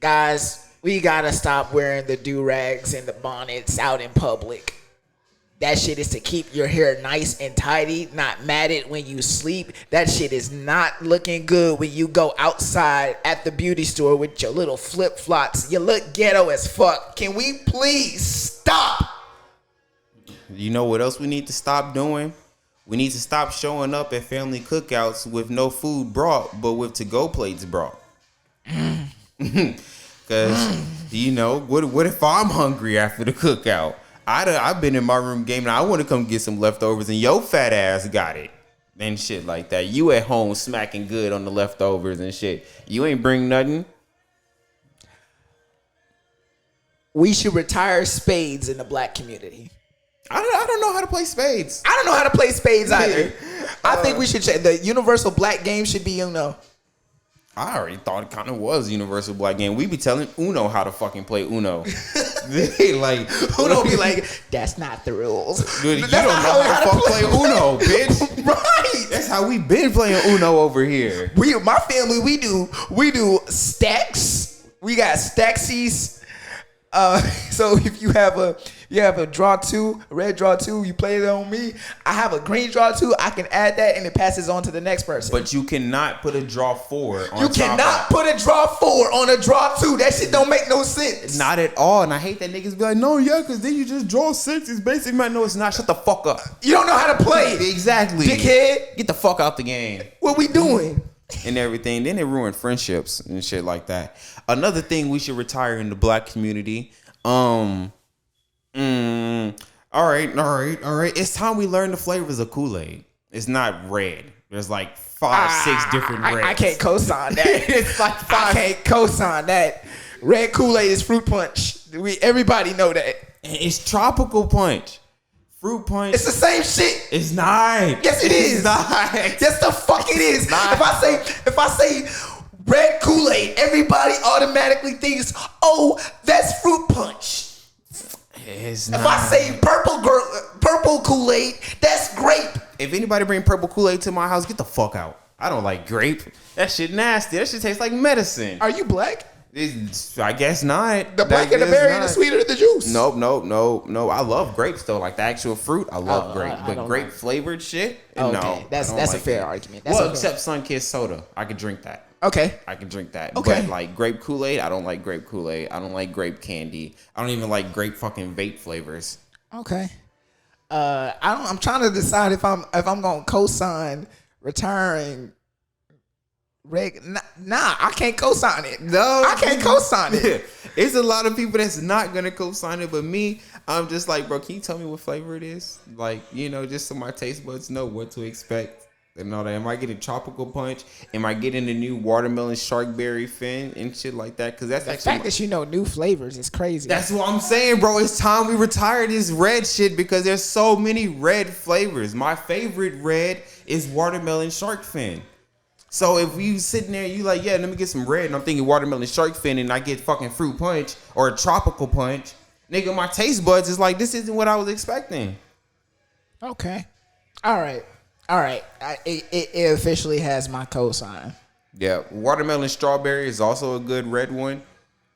guys. We gotta stop wearing the do-rags and the bonnets out in public. That shit is to keep your hair nice and tidy, not matted when you sleep. That shit is not looking good when you go outside at the beauty store with your little flip-flops. You look ghetto as fuck. Can we please stop? You know what else we need to stop doing? We need to stop showing up at family cookouts with no food brought, but with to-go plates brought. Because, you know, what if I'm hungry after the cookout? I've been in my room gaming. I want to come get some leftovers, and your fat ass got it. And shit like that. You at home smacking good on the leftovers and shit. You ain't bring nothing. We should retire spades in the black community. I don't know how to play spades. I don't know how to play spades either. I think we should the universal black game should be Uno. I already thought it kind of was universal black game. We be telling Uno how to fucking play Uno. Like Uno be like, that's not the rules. Dude, you don't know how to fuck play Uno, bitch. Right. That's how we been playing Uno over here. My family, we do stacks. We got stacksies. So if you have a draw 2, a red draw 2, you play it on me. I have a green draw 2. I can add that and it passes on to the next person. But you cannot put a draw 4 on You top cannot put a draw 4 on a draw 2. That shit don't make no sense. Not at all. And I hate that niggas be like, no, yeah, because then you just draw 6. It's basically, man, no, it's not. Shut the fuck up. You don't know how to play it. Exactly. Dickhead. Get the fuck out the game. What we doing? And everything. Then it ruined friendships and shit like that. Another thing we should retire in the black community. All right. It's time we learn the flavors of Kool-Aid. It's not red. There's like 5, 6 different reds. I can't co-sign that. It's like 5. I can't co-sign that. Red Kool-Aid is fruit punch. Everybody know that. And it's tropical punch. Fruit punch. It's the same shit. It's not. Yes, it is. It's not. Yes, the fuck it is. not. If I say red Kool-Aid, everybody automatically thinks, oh, that's fruit punch. It's If not. I say purple Kool-Aid, that's grape. If anybody bring purple Kool-Aid to my house, get the fuck out. I don't like grape. That shit nasty. That shit tastes like medicine. Are you black? I guess not. The blacker the berry, the sweeter the juice. Nope. I love grapes though, like the actual fruit. I love grape, I but don't grape like- flavored shit. Okay, No, that's I don't a like fair it. argument. Except Sunkist soda, I could drink that. Okay. I can drink that. Okay. But like grape Kool-Aid, I don't like grape Kool-Aid. I don't like grape candy. I don't even like grape fucking vape flavors. Okay. I'm trying to decide if I'm gonna co-sign retiring. Nah, I can't co-sign it. No, I can't co-sign it. It's a lot of people that's not gonna co-sign it, but me, I'm just like, bro, can you tell me what flavor it is? Like, just so my taste buds know what to expect and all that. Am I getting tropical punch? Am I getting the new watermelon sharkberry fin and shit like that? Because that's The actually fact that you know new flavors is crazy. that's what I'm saying, bro. It's time we retire this red shit because there's so many red flavors. My favorite red is watermelon shark fin. So if you sitting there, you like, yeah, let me get some red, and I'm thinking watermelon shark fin, and I get fucking fruit punch or a tropical punch, nigga, my taste buds is like, this isn't what I was expecting. Okay. All right. It officially has my cosign. Yeah, watermelon strawberry is also a good red one.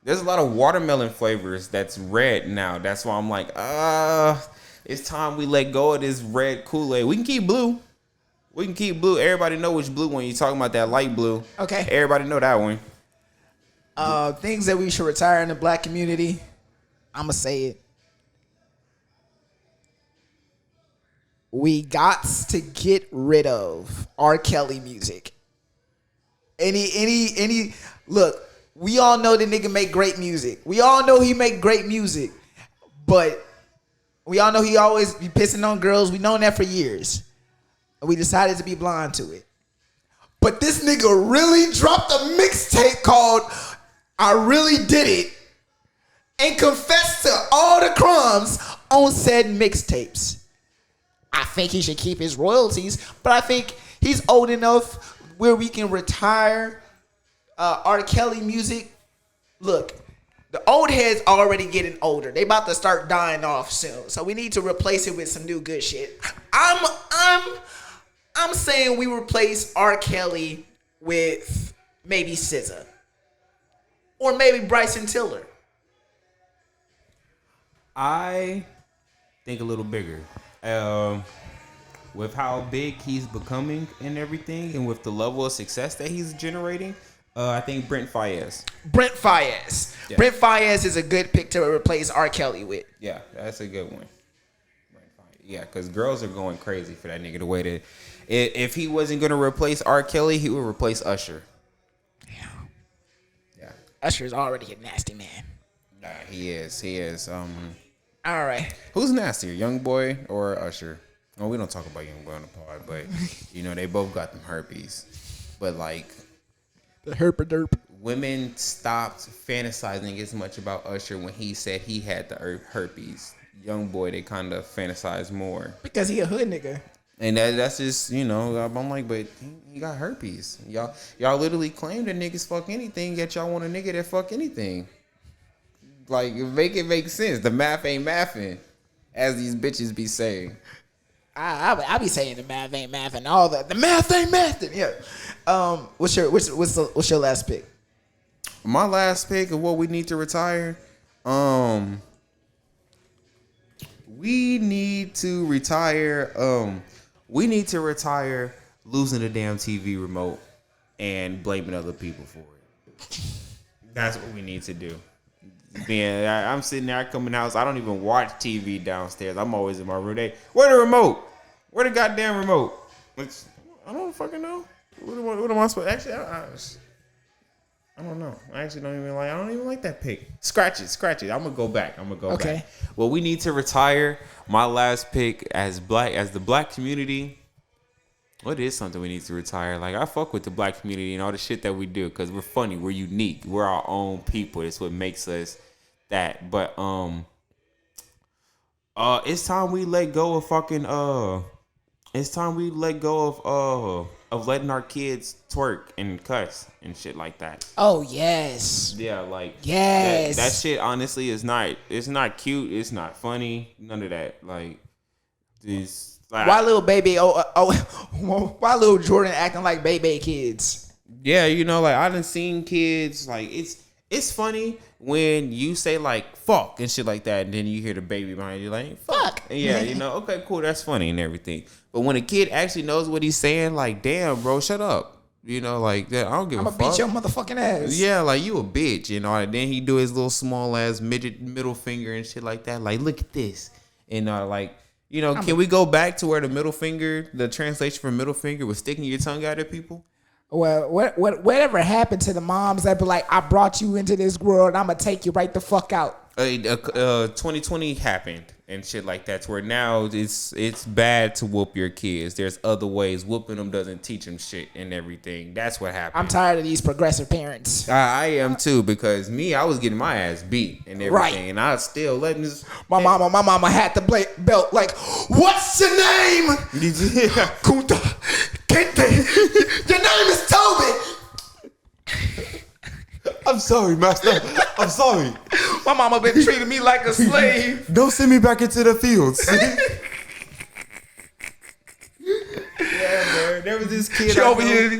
There's a lot of watermelon flavors that's red now. That's why I'm like, it's time we let go of this red Kool-Aid. We can keep blue. Everybody know which blue one you're talking about, that light blue. Okay. Everybody know that one. Things that we should retire in the black community. I'ma say it. We got to get rid of R. Kelly music. Any look, we all know the nigga make great music. We all know he make great music. But we all know he always be pissing on girls. We known that for years. And we decided to be blind to it. But this nigga really dropped a mixtape called I Really Did It and confessed to all the crumbs on said mixtapes. I think he should keep his royalties, but I think he's old enough where we can retire R. Kelly music. Look, the old heads already getting older. They about to start dying off soon. So we need to replace it with some new good shit. I'm saying we replace R. Kelly with maybe SZA. Or maybe Bryson Tiller. I think a little bigger. With how big he's becoming and everything, and with the level of success that he's generating, I think Brent Faiyaz. Brent Faiyaz. Yeah. Brent Faiyaz is a good pick to replace R. Kelly with. Yeah, that's a good one. Yeah, because girls are going crazy for that nigga. The way that if he wasn't gonna replace R. Kelly, he would replace Usher. Yeah. Usher's already a nasty man. Nah, he is. All right. Who's nastier, Young Boy or Usher? Well, we don't talk about Young Boy on the pod, but they both got them herpes. But like, The herpaderp. women stopped fantasizing as much about Usher when he said he had the herpes. Young Boy, they kind of fantasize more. Because he a hood nigga. And that's just, I'm like, but he got herpes. Y'all literally claim that niggas fuck anything, yet y'all want a nigga that fuck anything. Like, make it make sense. The math ain't mathing, as these bitches be saying. I be saying the math ain't math and all that. The math ain't mathing. Yeah. What's your last pick? My last pick of what we need to retire, We need to retire. We need to retire losing the damn TV remote and blaming other people for it. That's what we need to do. Man, I'm sitting there, I come in the house, I don't even watch TV downstairs. I'm always in my room. Where the remote? Where the goddamn remote? I don't fucking know. What am I supposed? Actually, I don't know. I actually don't even like that pick. Scratch it. I'm gonna go back. Okay. Back. Well, we need to retire. My last pick as the black community. What is something we need to retire? Like, I fuck with the black community and all the shit that we do because we're funny, we're unique, we're our own people. That's what makes us that. But it's time we let go of fucking It's time we let go of letting our kids twerk and cuss and shit like that. Oh yes. Yeah, like yes. That shit honestly is not. It's not cute. It's not funny. None of that. Like this. Like, why little baby? Why little Jordan acting like baby kids? Yeah, you know, like I done seen kids. Like it's funny when you say like fuck and shit like that, and then you hear the baby behind you like fuck. Yeah, you know, okay, cool, that's funny and everything. But when a kid actually knows what he's saying, like damn, bro, shut up. You know, like that. I don't give a fuck. I'm gonna beat your motherfucking ass. Yeah, like you a bitch, you know. And then he do his little small ass midget middle finger and shit like that. Like look at this, and like. You know, can we go back to where the middle finger, the translation for middle finger was sticking your tongue out at people? Well, whatever happened to the moms that be like, I brought you into this world, and I'm going to take you right the fuck out? 2020 happened and shit like that, to where now it's bad to whoop your kids. There's other ways. Whooping them doesn't teach them shit and everything. That's what happened. I'm tired of these progressive parents. I am too, because I was getting my ass beat and everything, right. And I was still letting this. My mama had the belt like, what's your name? Kunta Kente. Your name is Toby. I'm sorry, master. I'm sorry. My mama been treating me like a slave. Don't send me back into the fields. Yeah, man. There was this kid.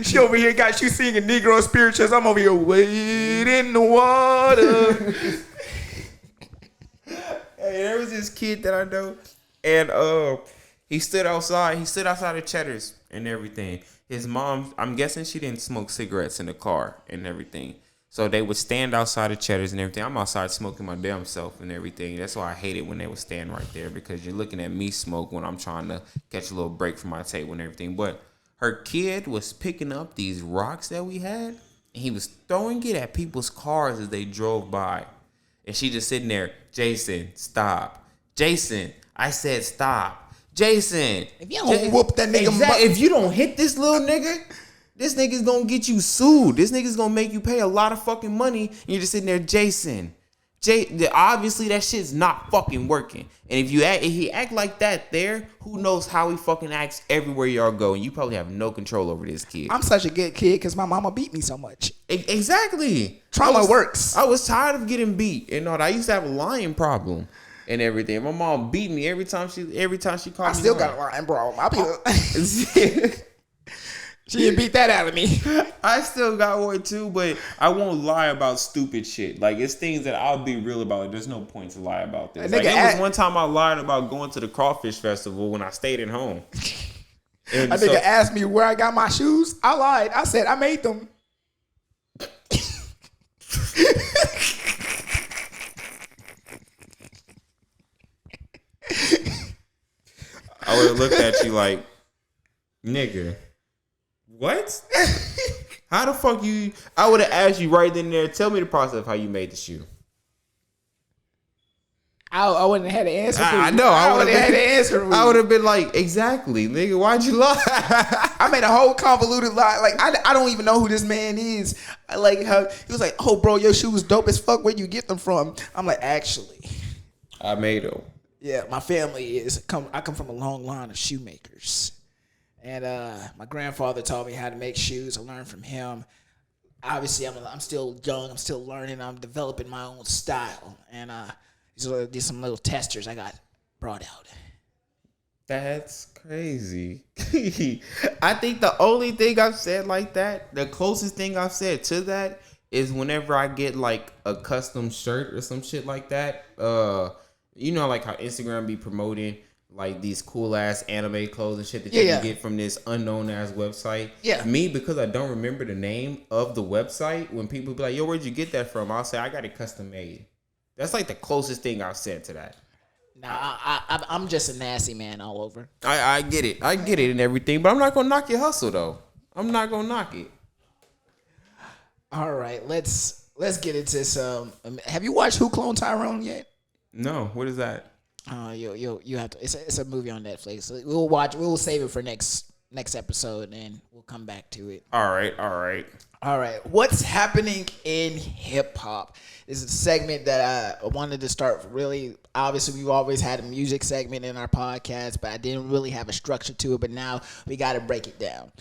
She over here got you singing Negro spirituals. I'm over here wade in the water. Hey, there was this kid that I know, and he stood outside. He stood outside of Cheddar's and everything. His mom, I'm guessing she didn't smoke cigarettes in the car and everything. So they would stand outside of Cheddar's and everything. I'm outside smoking my damn self and everything. That's why I hate it when they would stand right there, because you're looking at me smoke when I'm trying to catch a little break from my table and everything. But her kid was picking up these rocks that we had, and he was throwing it at people's cars as they drove by. And she just sitting there, Jason, stop. Jason, I said stop. Jason. If you don't whoop that nigga. If you don't hit this little nigga, this nigga's gonna get you sued. This nigga's gonna make you pay a lot of fucking money. And you're just sitting there, Jason. Obviously that shit's not fucking working. And if he act like that there, who knows how he fucking acts everywhere y'all go. And you probably have no control over this kid. I'm such a good kid because my mama beat me so much. Exactly. Trauma works. I was tired of getting beat. And I used to have a lying problem and everything. My mom beat me every time she called me. I still got a lying problem. I'll be She didn't beat that out of me. I still got one too, but I won't lie about stupid shit. Like, it's things that I'll be real about. Like, there's no point to lie about this. Like, it was one time I lied about going to the crawfish festival when I stayed at home. And a nigga asked me where I got my shoes. I lied. I said I made them. I would have looked at you like, nigga. What? How the fuck you? I would have asked you right then and there. Tell me the process of how you made the shoe. I wouldn't have had an answer for you. I know. I would have had an answer for you. I would have been like, exactly, nigga. Why'd you lie? I made a whole convoluted lie. Like I don't even know who this man is. I like how he was like, "Oh, bro, your shoes dope as fuck. Where you get them from?" I'm like, actually, I made them. Yeah, my family I come from a long line of shoemakers. And my grandfather taught me how to make shoes. I learned from him. Obviously, I'm still young. I'm still learning. I'm developing my own style. And these some little testers I got brought out. That's crazy. I think the only thing I've said like that, the closest thing I've said to that is whenever I get like a custom shirt or some shit like that. You know, like how Instagram be promoting like these cool ass anime clothes and shit that you can get from this unknown ass website. Yeah. Me, because I don't remember the name of the website, when people be like, yo, where'd you get that from? I'll say I got it custom made. That's like the closest thing I've said to that. Nah, I'm just a nasty man all over. I get it. I get it and everything, but I'm not gonna knock your hustle though. I'm not gonna knock it. All right, let's get into some. Have you watched Who Cloned Tyrone yet? No, what is that? You have to. It's a movie on Netflix. So we'll watch. We'll save it for next episode, and we'll come back to it. All right. What's happening in hip hop? This is a segment that I wanted to start. Really, obviously, we've always had a music segment in our podcast, but I didn't really have a structure to it. But now we got to break it down.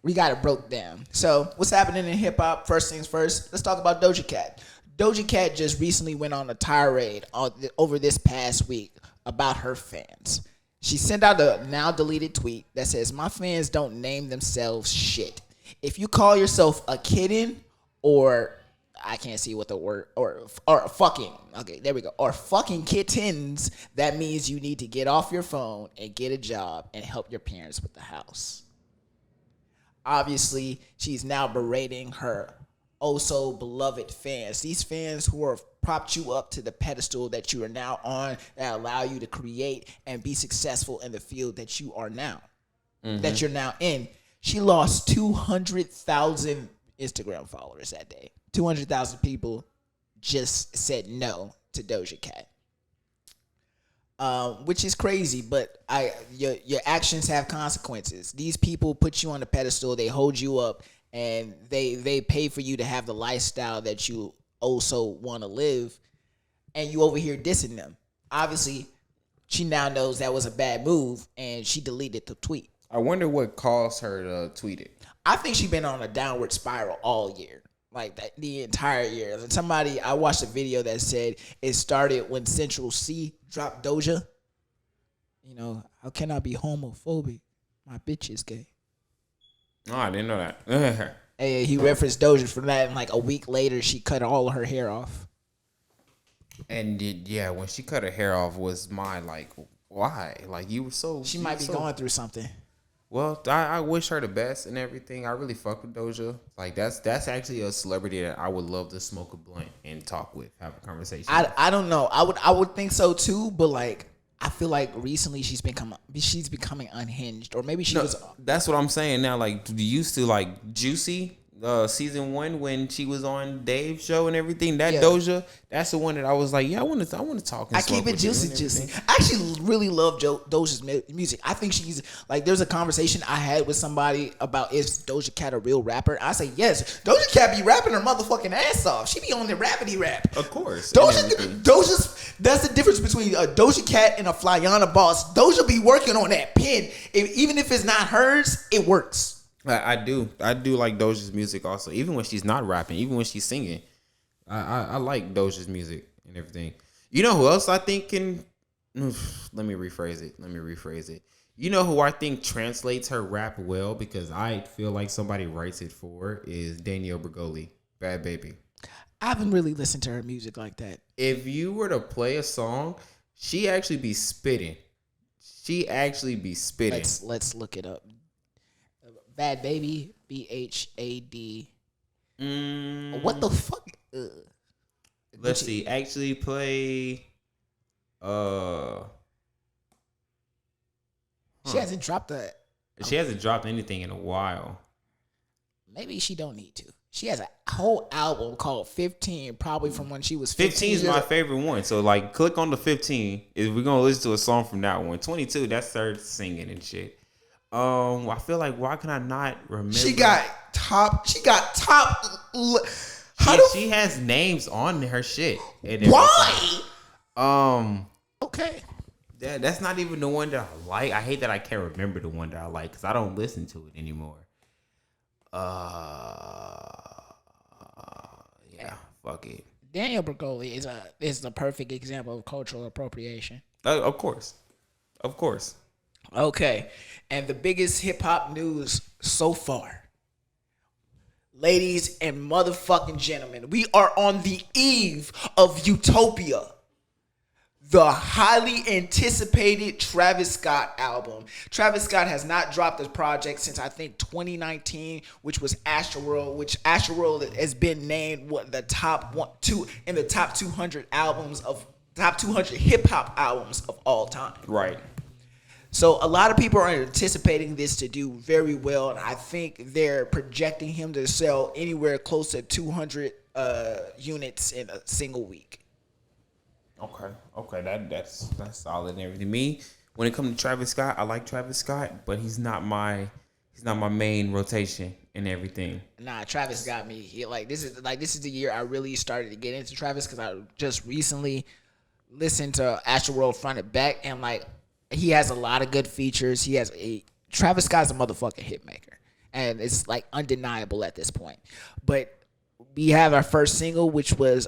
We got it broke down. So what's happening in hip hop? First things first. Let's talk about Doja Cat. Doja Cat just recently went on a tirade over this past week about her fans. She sent out a now deleted tweet that says, "My fans don't name themselves shit. If you call yourself a kitten or I can't see what the word or fucking, okay, there we go, or fucking kittens, that means you need to get off your phone and get a job and help your parents with the house." Obviously, she's now berating her oh so beloved fans. These fans who have propped you up to the pedestal that you are now on, that allow you to create and be successful in the field that you are now, that you're now in. She lost 200,000 Instagram followers that day. 200,000 people just said no to Doja Cat. Which is crazy, but your actions have consequences. These people put you on a pedestal, they hold you up, and they pay for you to have the lifestyle that you also want to live, and you over here dissing them. Obviously, she now knows that was a bad move, and she deleted the tweet. I wonder what caused her to tweet it. I think she's been on a downward spiral all year. Like that, the entire year. I watched a video that said it started when Central C dropped Doja. You know, how can I be homophobic? My bitch is gay. Oh, I didn't know that. Hey, he referenced Doja for that, and like a week later, she cut all of her hair off. And when she cut her hair off, was my like, why? Like you were so. She might be going through something. Well, I wish her the best and everything. I really fuck with Doja. Like that's actually a celebrity that I would love to smoke a blunt and talk with, have a conversation. I don't know. I would think so too, but like I feel like recently she's becoming unhinged, or maybe she was. That's what I'm saying now. Like used to like Juicy. Season 1 when she was on Dave's show and everything, Doja, that's the one that I was like, I want to talk. I keep it juicy. I actually really love Doja's music. I think she's like, there's a conversation I had with somebody about is Doja Cat a real rapper. I say yes. Doja Cat be rapping her motherfucking ass off. She be on the rapidy rap. Of course. Doja's that's the difference between a Doja Cat and a Flyana Boss. Doja be working on that pen. Even if it's not hers, it works. I do like Doja's music also. Even when she's not rapping, even when she's singing, I like Doja's music and everything. You know who else I think can? Let me rephrase it. You know who I think translates her rap well, because I feel like somebody writes it for, is Danielle Bregoli, Bad Baby. I haven't really listened to her music like that. If you were to play a song, she actually be spitting. Let's look it up. Bad Baby, BHAD. What the fuck? Let's see. Actually play. She hasn't dropped that. She hasn't dropped anything in a while. Maybe she don't need to. She has a whole album called 15, probably from when she was 15. 15 is my favorite one. So like, click on the 15. If we're gonna listen to a song from that one. 22, that's her singing and shit. I feel like, why can I not remember? She got top. She has names on her shit. Why? Okay. That's not even the one that I like. I hate that I can't remember the one that I like because I don't listen to it anymore. Fuck it. Danielle Bregoli is the perfect example of cultural appropriation. Of course. Okay, and the biggest hip hop news so far. Ladies and motherfucking gentlemen, we are on the eve of Utopia, the highly anticipated Travis Scott album. Travis Scott has not dropped a project since I think 2019, which was Astroworld, which Astroworld has been named the top 200 albums of top 200 hip hop albums of all time. Right. So a lot of people are anticipating this to do very well, and I think they're projecting him to sell anywhere close to 200 units in a single week. Okay, that's solid and everything. Me, when it comes to Travis Scott, I like Travis Scott, but he's not my main rotation and everything. Nah, Travis got me. This is the year I really started to get into Travis, because I just recently listened to Astroworld front and back, and he has a lot of good features. Travis Scott's a motherfucking hit maker, and it's undeniable at this point. But we have our first single, which was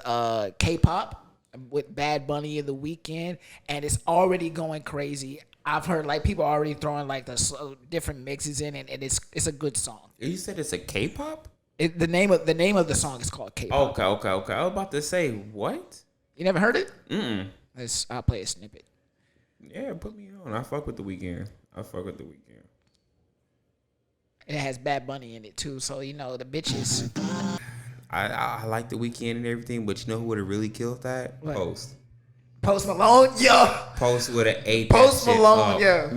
K-pop with Bad Bunny in The Weeknd, and it's already going crazy. I've heard people already throwing the different mixes in, and it's a good song. You said it's a K-pop? The name of the song is called K-pop. Okay. I was about to say, what? You never heard it? Mm-mm. I'll play a snippet. Yeah, put me on. I fuck with The Weeknd. It has Bad Bunny in it too, so the bitches. I like The Weeknd and everything, but you know who would have really killed that? What? Post Malone, yeah. Post would have ate Post that shit Malone, up. yeah.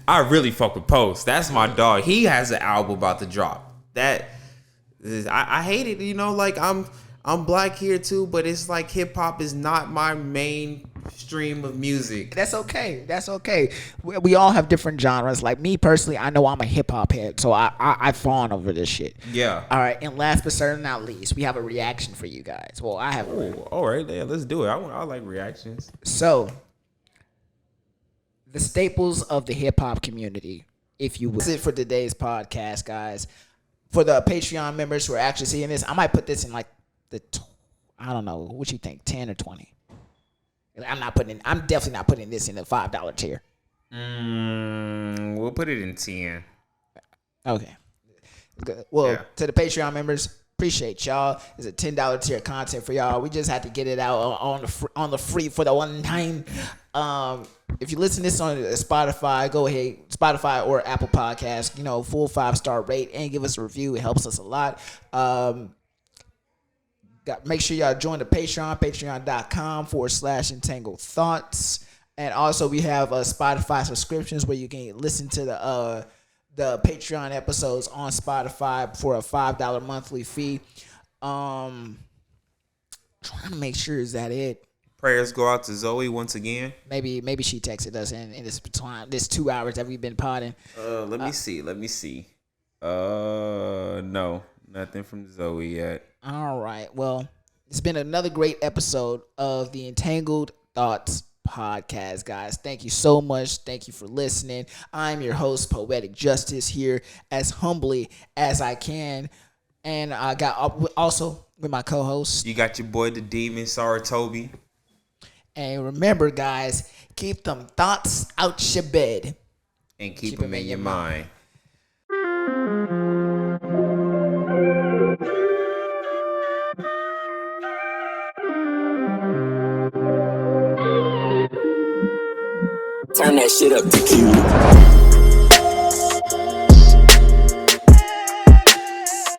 I really fuck with Post. That's my dog. He has an album about to drop. I hate it. I'm black here too, but it's hip hop is not my main stream of music. That's okay. We all have different genres. Like me personally, I know I'm a hip hop head, so I fawn over this shit. Yeah. All right, and last but certainly not least, we have a reaction for you guys. Well, I have. All right, yeah, let's do it. I like reactions. So, the staples of the hip hop community, if you will. That's it for today's podcast, guys. For the Patreon members who are actually seeing this, I might put this in I don't know, what you think, 10 or 20? I'm definitely not putting this in the $5 tier. We'll put it in 10. Okay. Well, yeah. To the Patreon members, appreciate y'all. It's a $10 tier content for y'all. We just had to get it out on the free for the one time. If you listen to this on Spotify, go ahead, Spotify or Apple Podcasts, full 5-star rate and give us a review. It helps us a lot. Make sure y'all join the Patreon, patreon.com/entangled thoughts. And also we have Spotify subscriptions where you can listen to the Patreon episodes on Spotify for a $5 monthly fee. Trying to make sure, is that it? Prayers go out to Zoe once again. Maybe she texted us in this time, this 2 hours that we've been podding. Let me see. No, nothing from Zoe yet. All right. Well, it's been another great episode of the Entangled Thoughts podcast, guys. Thank you so much. Thank you for listening. I'm your host, Poetic Justice, here as humbly as I can. And I got also with my co-host. You got your boy, the Demon, Sorry Toby. And remember, guys, keep them thoughts out your bed. And keep them in your mind. Turn that shit up to Q.